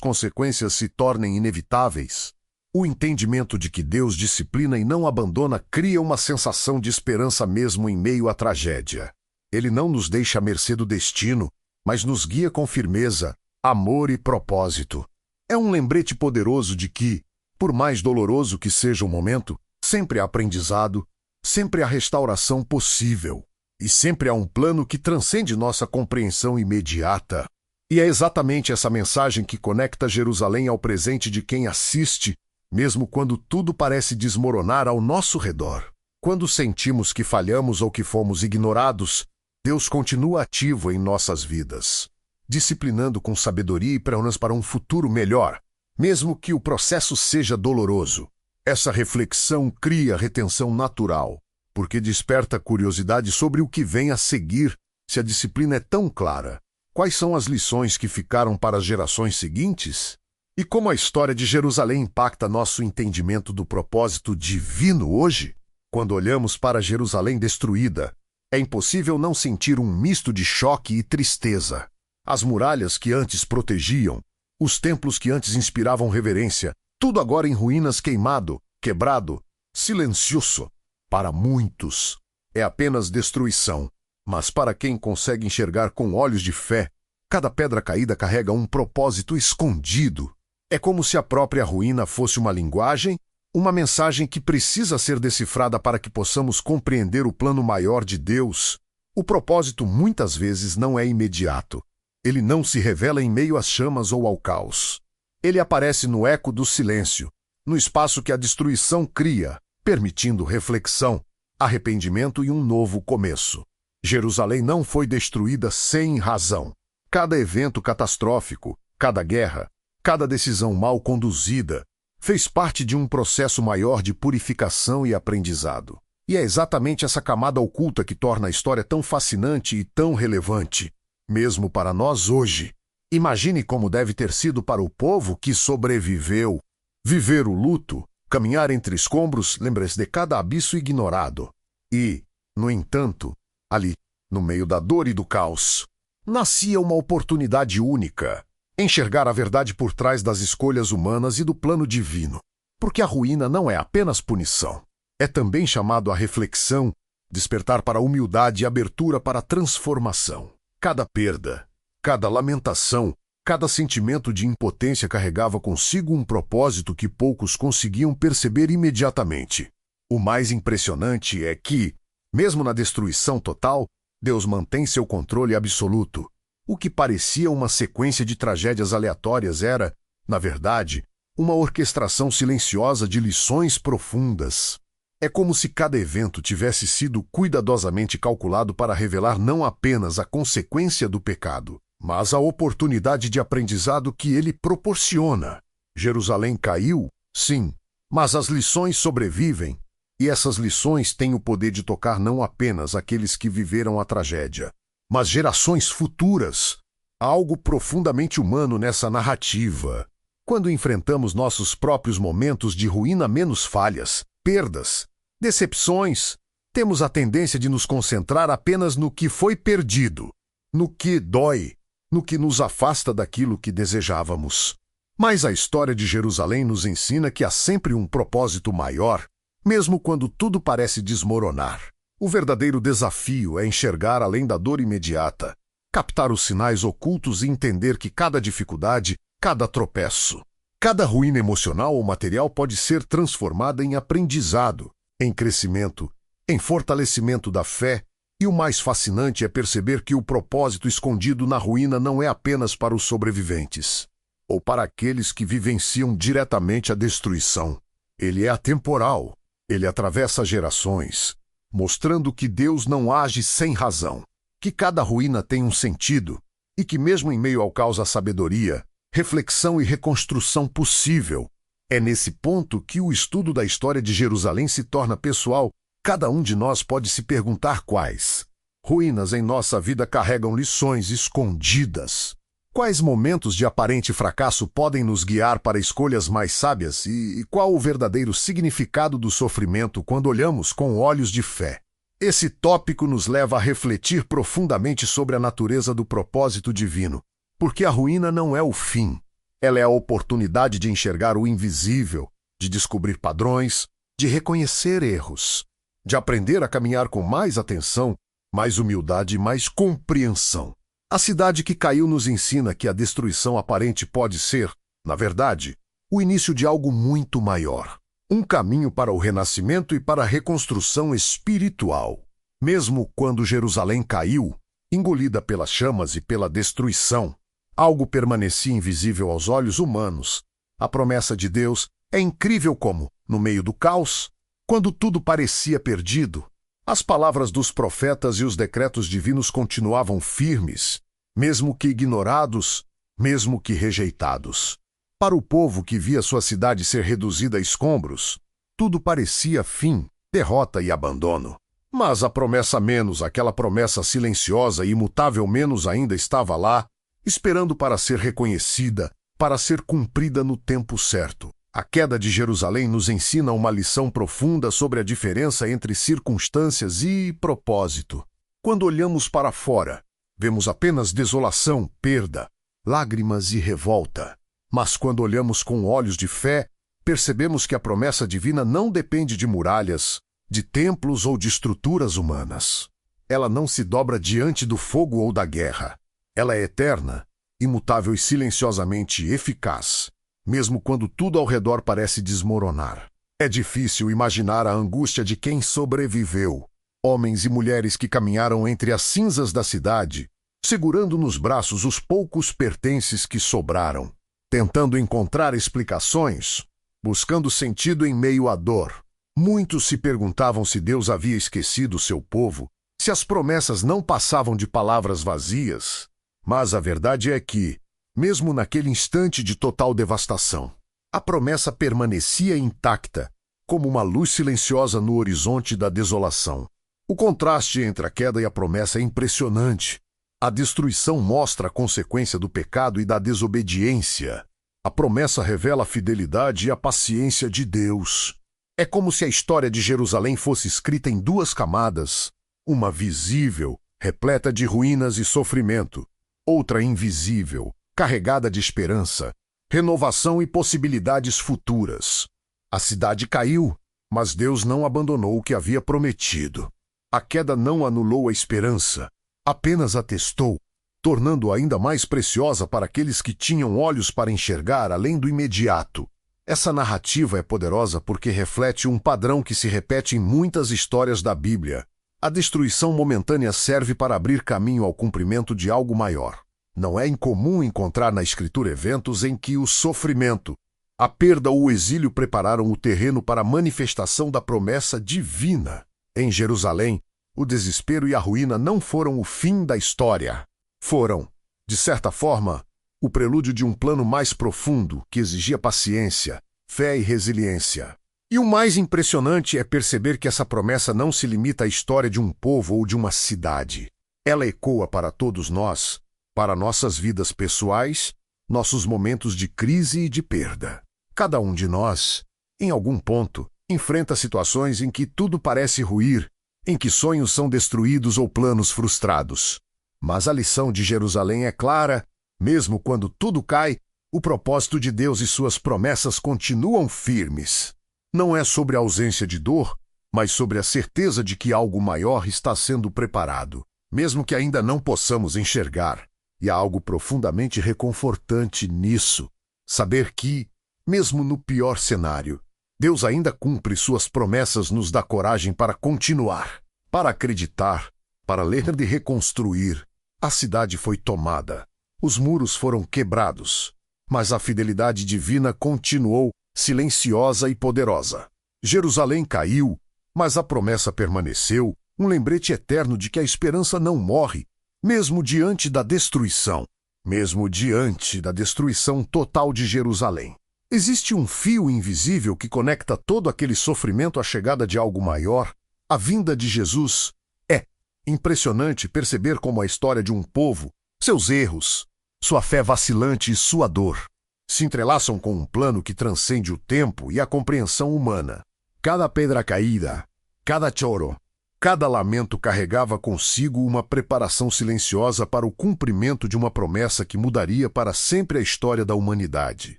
consequências se tornem inevitáveis? O entendimento de que Deus disciplina e não abandona cria uma sensação de esperança mesmo em meio à tragédia. Ele não nos deixa à mercê do destino, mas nos guia com firmeza, amor e propósito. É um lembrete poderoso de que, por mais doloroso que seja o momento, sempre há aprendizado, sempre há restauração possível, e sempre há um plano que transcende nossa compreensão imediata. E é exatamente essa mensagem que conecta Jerusalém ao presente de quem assiste, mesmo quando tudo parece desmoronar ao nosso redor. Quando sentimos que falhamos ou que fomos ignorados, Deus continua ativo em nossas vidas, disciplinando com sabedoria e preparando-nos para um futuro melhor, mesmo que o processo seja doloroso. Essa reflexão cria retenção natural, porque desperta curiosidade sobre o que vem a seguir. Se a disciplina é tão clara, quais são as lições que ficaram para as gerações seguintes? E como a história de Jerusalém impacta nosso entendimento do propósito divino hoje? Quando olhamos para Jerusalém destruída, é impossível não sentir um misto de choque e tristeza. As muralhas que antes protegiam, os templos que antes inspiravam reverência, tudo agora em ruínas, queimado, quebrado, silencioso. Para muitos, é apenas destruição. Mas para quem consegue enxergar com olhos de fé, cada pedra caída carrega um propósito escondido. É como se a própria ruína fosse uma linguagem, uma mensagem que precisa ser decifrada para que possamos compreender o plano maior de Deus. O propósito muitas vezes não é imediato. Ele não se revela em meio às chamas ou ao caos. Ele aparece no eco do silêncio, no espaço que a destruição cria, permitindo reflexão, arrependimento e um novo começo. Jerusalém não foi destruída sem razão. Cada evento catastrófico, cada guerra, cada decisão mal conduzida, fez parte de um processo maior de purificação e aprendizado. E é exatamente essa camada oculta que torna a história tão fascinante e tão relevante, mesmo para nós hoje. Imagine como deve ter sido para o povo que sobreviveu. Viver o luto, caminhar entre escombros, lembra-se de cada abismo ignorado. E, no entanto, ali, no meio da dor e do caos, nascia uma oportunidade única. Enxergar a verdade por trás das escolhas humanas e do plano divino. Porque a ruína não é apenas punição. É também chamado à reflexão, despertar para a humildade e abertura para a transformação. Cada perda, cada lamentação, cada sentimento de impotência carregava consigo um propósito que poucos conseguiam perceber imediatamente. O mais impressionante é que, mesmo na destruição total, Deus mantém seu controle absoluto. O que parecia uma sequência de tragédias aleatórias era, na verdade, uma orquestração silenciosa de lições profundas. É como se cada evento tivesse sido cuidadosamente calculado para revelar não apenas a consequência do pecado, mas a oportunidade de aprendizado que ele proporciona. Jerusalém caiu, sim, mas as lições sobrevivem, e essas lições têm o poder de tocar não apenas aqueles que viveram a tragédia, mas gerações futuras. Há algo profundamente humano nessa narrativa. Quando enfrentamos nossos próprios momentos de ruína menos falhas, perdas, decepções, temos a tendência de nos concentrar apenas no que foi perdido, no que dói, no que nos afasta daquilo que desejávamos. Mas a história de Jerusalém nos ensina que há sempre um propósito maior, mesmo quando tudo parece desmoronar. O verdadeiro desafio é enxergar além da dor imediata, captar os sinais ocultos e entender que cada dificuldade, cada tropeço, cada ruína emocional ou material pode ser transformada em aprendizado, em crescimento, em fortalecimento da fé, e o mais fascinante é perceber que o propósito escondido na ruína não é apenas para os sobreviventes, ou para aqueles que vivenciam diretamente a destruição. Ele é atemporal, ele atravessa gerações, mostrando que Deus não age sem razão, que cada ruína tem um sentido e que mesmo em meio ao caos há sabedoria, reflexão e reconstrução possível. É nesse ponto que o estudo da história de Jerusalém se torna pessoal. Cada um de nós pode se perguntar quais ruínas em nossa vida carregam lições escondidas. Quais momentos de aparente fracasso podem nos guiar para escolhas mais sábias e qual o verdadeiro significado do sofrimento quando olhamos com olhos de fé? Esse tópico nos leva a refletir profundamente sobre a natureza do propósito divino, porque a ruína não é o fim. Ela é a oportunidade de enxergar o invisível, de descobrir padrões, de reconhecer erros, de aprender a caminhar com mais atenção, mais humildade e mais compreensão. A cidade que caiu nos ensina que a destruição aparente pode ser, na verdade, o início de algo muito maior. Um caminho para o renascimento e para a reconstrução espiritual. Mesmo quando Jerusalém caiu, engolida pelas chamas e pela destruição, algo permanecia invisível aos olhos humanos. A promessa de Deus é incrível como, no meio do caos, quando tudo parecia perdido, as palavras dos profetas e os decretos divinos continuavam firmes, mesmo que ignorados, mesmo que rejeitados. Para o povo que via sua cidade ser reduzida a escombros, tudo parecia fim, derrota e abandono. Mas a promessa menos, aquela promessa silenciosa e imutável menos ainda estava lá, esperando para ser reconhecida, para ser cumprida no tempo certo. A queda de Jerusalém nos ensina uma lição profunda sobre a diferença entre circunstâncias e propósito. Quando olhamos para fora, vemos apenas desolação, perda, lágrimas e revolta. Mas quando olhamos com olhos de fé, percebemos que a promessa divina não depende de muralhas, de templos ou de estruturas humanas. Ela não se dobra diante do fogo ou da guerra. Ela é eterna, imutável e silenciosamente eficaz, mesmo quando tudo ao redor parece desmoronar. É difícil imaginar a angústia de quem sobreviveu. Homens e mulheres que caminharam entre as cinzas da cidade, segurando nos braços os poucos pertences que sobraram, tentando encontrar explicações, buscando sentido em meio à dor. Muitos se perguntavam se Deus havia esquecido seu povo, se as promessas não passavam de palavras vazias. Mas a verdade é que, mesmo naquele instante de total devastação, a promessa permanecia intacta, como uma luz silenciosa no horizonte da desolação. O contraste entre a queda e a promessa é impressionante. A destruição mostra a consequência do pecado e da desobediência. A promessa revela a fidelidade e a paciência de Deus. É como se a história de Jerusalém fosse escrita em duas camadas, uma visível, repleta de ruínas e sofrimento, outra invisível, carregada de esperança, renovação e possibilidades futuras. A cidade caiu, mas Deus não abandonou o que havia prometido. A queda não anulou a esperança, apenas a testou, tornando-a ainda mais preciosa para aqueles que tinham olhos para enxergar além do imediato. Essa narrativa é poderosa porque reflete um padrão que se repete em muitas histórias da Bíblia. A destruição momentânea serve para abrir caminho ao cumprimento de algo maior. Não é incomum encontrar na Escritura eventos em que o sofrimento, a perda ou o exílio prepararam o terreno para a manifestação da promessa divina. Em Jerusalém, o desespero e a ruína não foram o fim da história. Foram, de certa forma, o prelúdio de um plano mais profundo que exigia paciência, fé e resiliência. E o mais impressionante é perceber que essa promessa não se limita à história de um povo ou de uma cidade. Ela ecoa para todos nós, para nossas vidas pessoais, nossos momentos de crise e de perda. Cada um de nós, em algum ponto, enfrenta situações em que tudo parece ruir, em que sonhos são destruídos ou planos frustrados. Mas a lição de Jerusalém é clara: mesmo quando tudo cai, o propósito de Deus e suas promessas continuam firmes. Não é sobre a ausência de dor, mas sobre a certeza de que algo maior está sendo preparado, mesmo que ainda não possamos enxergar. E há algo profundamente reconfortante nisso, saber que, mesmo no pior cenário, Deus ainda cumpre suas promessas, nos dá coragem para continuar, para acreditar, para ler e reconstruir. A cidade foi tomada, os muros foram quebrados, mas a fidelidade divina continuou, silenciosa e poderosa. Jerusalém caiu, mas a promessa permaneceu, um lembrete eterno de que a esperança não morre, mesmo diante da destruição, mesmo diante da destruição total de Jerusalém. Existe um fio invisível que conecta todo aquele sofrimento à chegada de algo maior, a vinda de Jesus. É impressionante perceber como a história de um povo, seus erros, sua fé vacilante e sua dor, se entrelaçam com um plano que transcende o tempo e a compreensão humana. Cada pedra caída, cada choro, cada lamento carregava consigo uma preparação silenciosa para o cumprimento de uma promessa que mudaria para sempre a história da humanidade.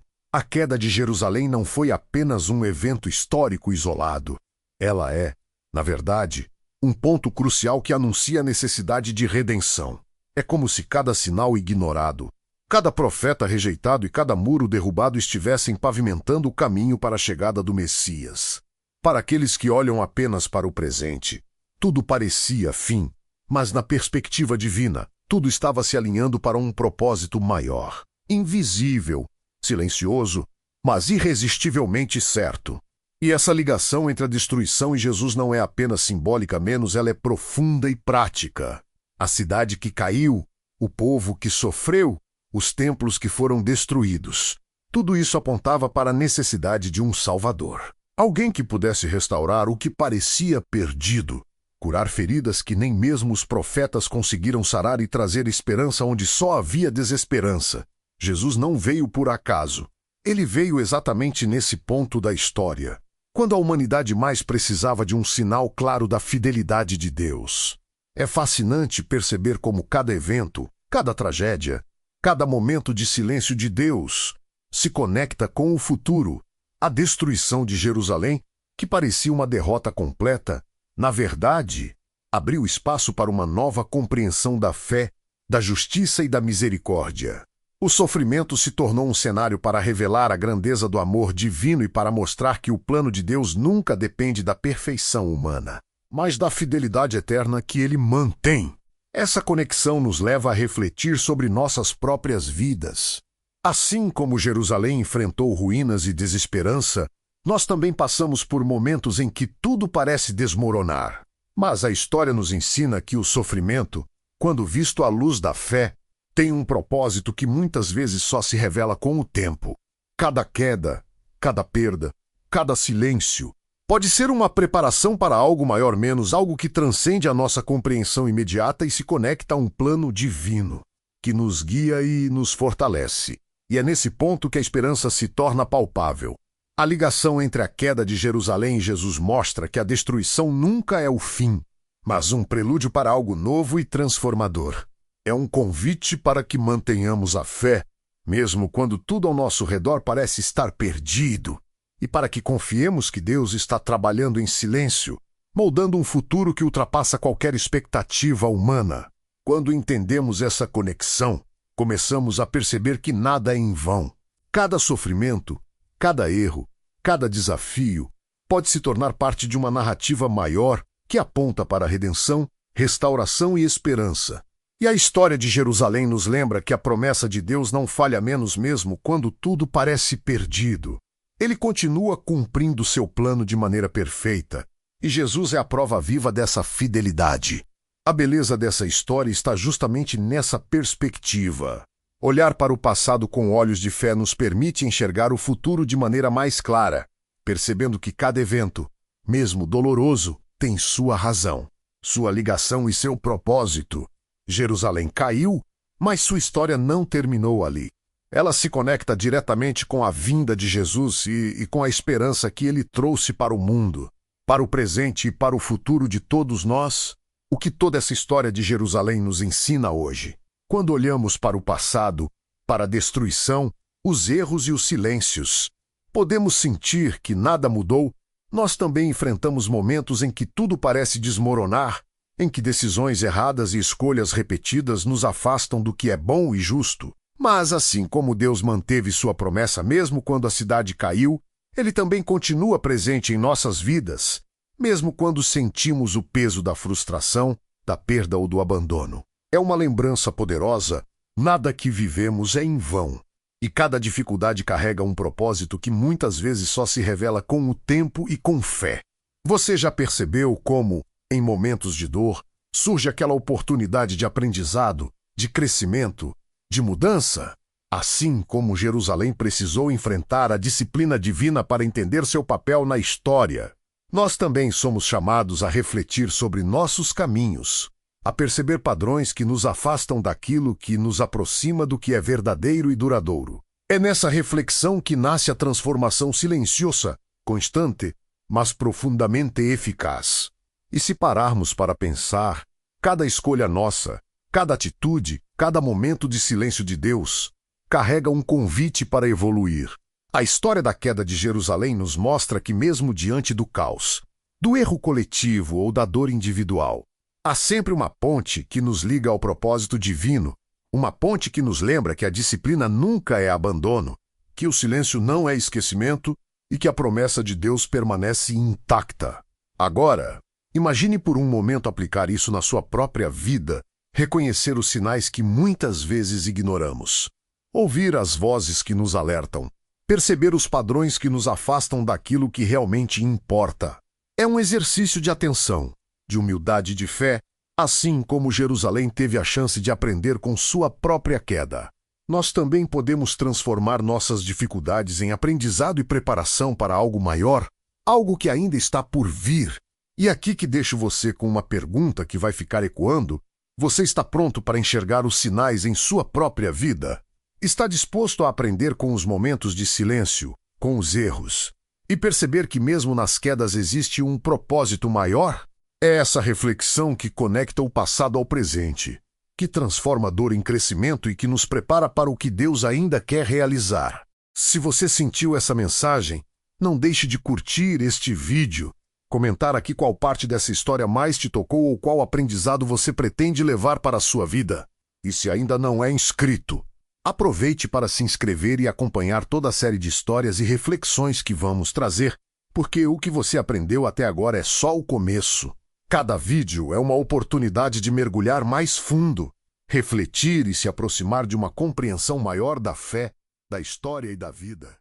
A queda de Jerusalém não foi apenas um evento histórico isolado. Ela é, na verdade, um ponto crucial que anuncia a necessidade de redenção. É como se cada sinal ignorado, cada profeta rejeitado e cada muro derrubado estivessem pavimentando o caminho para a chegada do Messias. Para aqueles que olham apenas para o presente, tudo parecia fim, mas na perspectiva divina, tudo estava se alinhando para um propósito maior, invisível, silencioso, mas irresistivelmente certo. E essa ligação entre a destruição e Jesus não é apenas simbólica, menos ela é profunda e prática. A cidade que caiu, o povo que sofreu, os templos que foram destruídos. Tudo isso apontava para a necessidade de um Salvador. Alguém que pudesse restaurar o que parecia perdido, curar feridas que nem mesmo os profetas conseguiram sarar e trazer esperança onde só havia desesperança. Jesus não veio por acaso. Ele veio exatamente nesse ponto da história, quando a humanidade mais precisava de um sinal claro da fidelidade de Deus. É fascinante perceber como cada evento, cada tragédia, cada momento de silêncio de Deus se conecta com o futuro. A destruição de Jerusalém, que parecia uma derrota completa, na verdade, abriu espaço para uma nova compreensão da fé, da justiça e da misericórdia. O sofrimento se tornou um cenário para revelar a grandeza do amor divino e para mostrar que o plano de Deus nunca depende da perfeição humana, mas da fidelidade eterna que Ele mantém. Essa conexão nos leva a refletir sobre nossas próprias vidas. Assim como Jerusalém enfrentou ruínas e desesperança, nós também passamos por momentos em que tudo parece desmoronar. Mas a história nos ensina que o sofrimento, quando visto à luz da fé, tem um propósito que muitas vezes só se revela com o tempo. Cada queda, cada perda, cada silêncio pode ser uma preparação para algo maior, menos algo que transcende a nossa compreensão imediata e se conecta a um plano divino, que nos guia e nos fortalece. E é nesse ponto que a esperança se torna palpável. A ligação entre a queda de Jerusalém e Jesus mostra que a destruição nunca é o fim, mas um prelúdio para algo novo e transformador. É um convite para que mantenhamos a fé, mesmo quando tudo ao nosso redor parece estar perdido, e para que confiemos que Deus está trabalhando em silêncio, moldando um futuro que ultrapassa qualquer expectativa humana. Quando entendemos essa conexão, começamos a perceber que nada é em vão. Cada sofrimento, cada erro, cada desafio pode se tornar parte de uma narrativa maior que aponta para a redenção, restauração e esperança. E a história de Jerusalém nos lembra que a promessa de Deus não falha menos mesmo quando tudo parece perdido. Ele continua cumprindo seu plano de maneira perfeita, e Jesus é a prova viva dessa fidelidade. A beleza dessa história está justamente nessa perspectiva. Olhar para o passado com olhos de fé nos permite enxergar o futuro de maneira mais clara, percebendo que cada evento, mesmo doloroso, tem sua razão, sua ligação e seu propósito. Jerusalém caiu, mas sua história não terminou ali. Ela se conecta diretamente com a vinda de Jesus e com a esperança que ele trouxe para o mundo, para o presente e para o futuro de todos nós. O que toda essa história de Jerusalém nos ensina hoje? Quando olhamos para o passado, para a destruição, os erros e os silêncios, podemos sentir que nada mudou. Nós também enfrentamos momentos em que tudo parece desmoronar, em que decisões erradas e escolhas repetidas nos afastam do que é bom e justo. Mas assim como Deus manteve sua promessa mesmo quando a cidade caiu, Ele também continua presente em nossas vidas, mesmo quando sentimos o peso da frustração, da perda ou do abandono. É uma lembrança poderosa, nada que vivemos é em vão. E cada dificuldade carrega um propósito que muitas vezes só se revela com o tempo e com fé. Você já percebeu como, em momentos de dor, surge aquela oportunidade de aprendizado, de crescimento, de mudança? Assim como Jerusalém precisou enfrentar a disciplina divina para entender seu papel na história, nós também somos chamados a refletir sobre nossos caminhos, a perceber padrões que nos afastam daquilo que nos aproxima do que é verdadeiro e duradouro. É nessa reflexão que nasce a transformação silenciosa, constante, mas profundamente eficaz. E se pararmos para pensar, cada escolha nossa, cada atitude, cada momento de silêncio de Deus, carrega um convite para evoluir. A história da queda de Jerusalém nos mostra que mesmo diante do caos, do erro coletivo ou da dor individual, Há sempre uma ponte que nos liga ao propósito divino, uma ponte que nos lembra que a disciplina nunca é abandono, que o silêncio não é esquecimento e que a promessa de Deus permanece intacta. Agora, imagine por um momento aplicar isso na sua própria vida, reconhecer os sinais que muitas vezes ignoramos, ouvir as vozes que nos alertam, perceber os padrões que nos afastam daquilo que realmente importa. É um exercício de atenção, de humildade e de fé, assim como Jerusalém teve a chance de aprender com sua própria queda. Nós também podemos transformar nossas dificuldades em aprendizado e preparação para algo maior, algo que ainda está por vir. E aqui que deixo você com uma pergunta que vai ficar ecoando. Você está pronto para enxergar os sinais em sua própria vida? Está disposto a aprender com os momentos de silêncio, com os erros, e perceber que mesmo nas quedas existe um propósito maior? É essa reflexão que conecta o passado ao presente, que transforma a dor em crescimento e que nos prepara para o que Deus ainda quer realizar. Se você sentiu essa mensagem, não deixe de curtir este vídeo, comentar aqui qual parte dessa história mais te tocou ou qual aprendizado você pretende levar para a sua vida. E se ainda não é inscrito, aproveite para se inscrever e acompanhar toda a série de histórias e reflexões que vamos trazer, porque o que você aprendeu até agora é só o começo. Cada vídeo é uma oportunidade de mergulhar mais fundo, refletir e se aproximar de uma compreensão maior da fé, da história e da vida.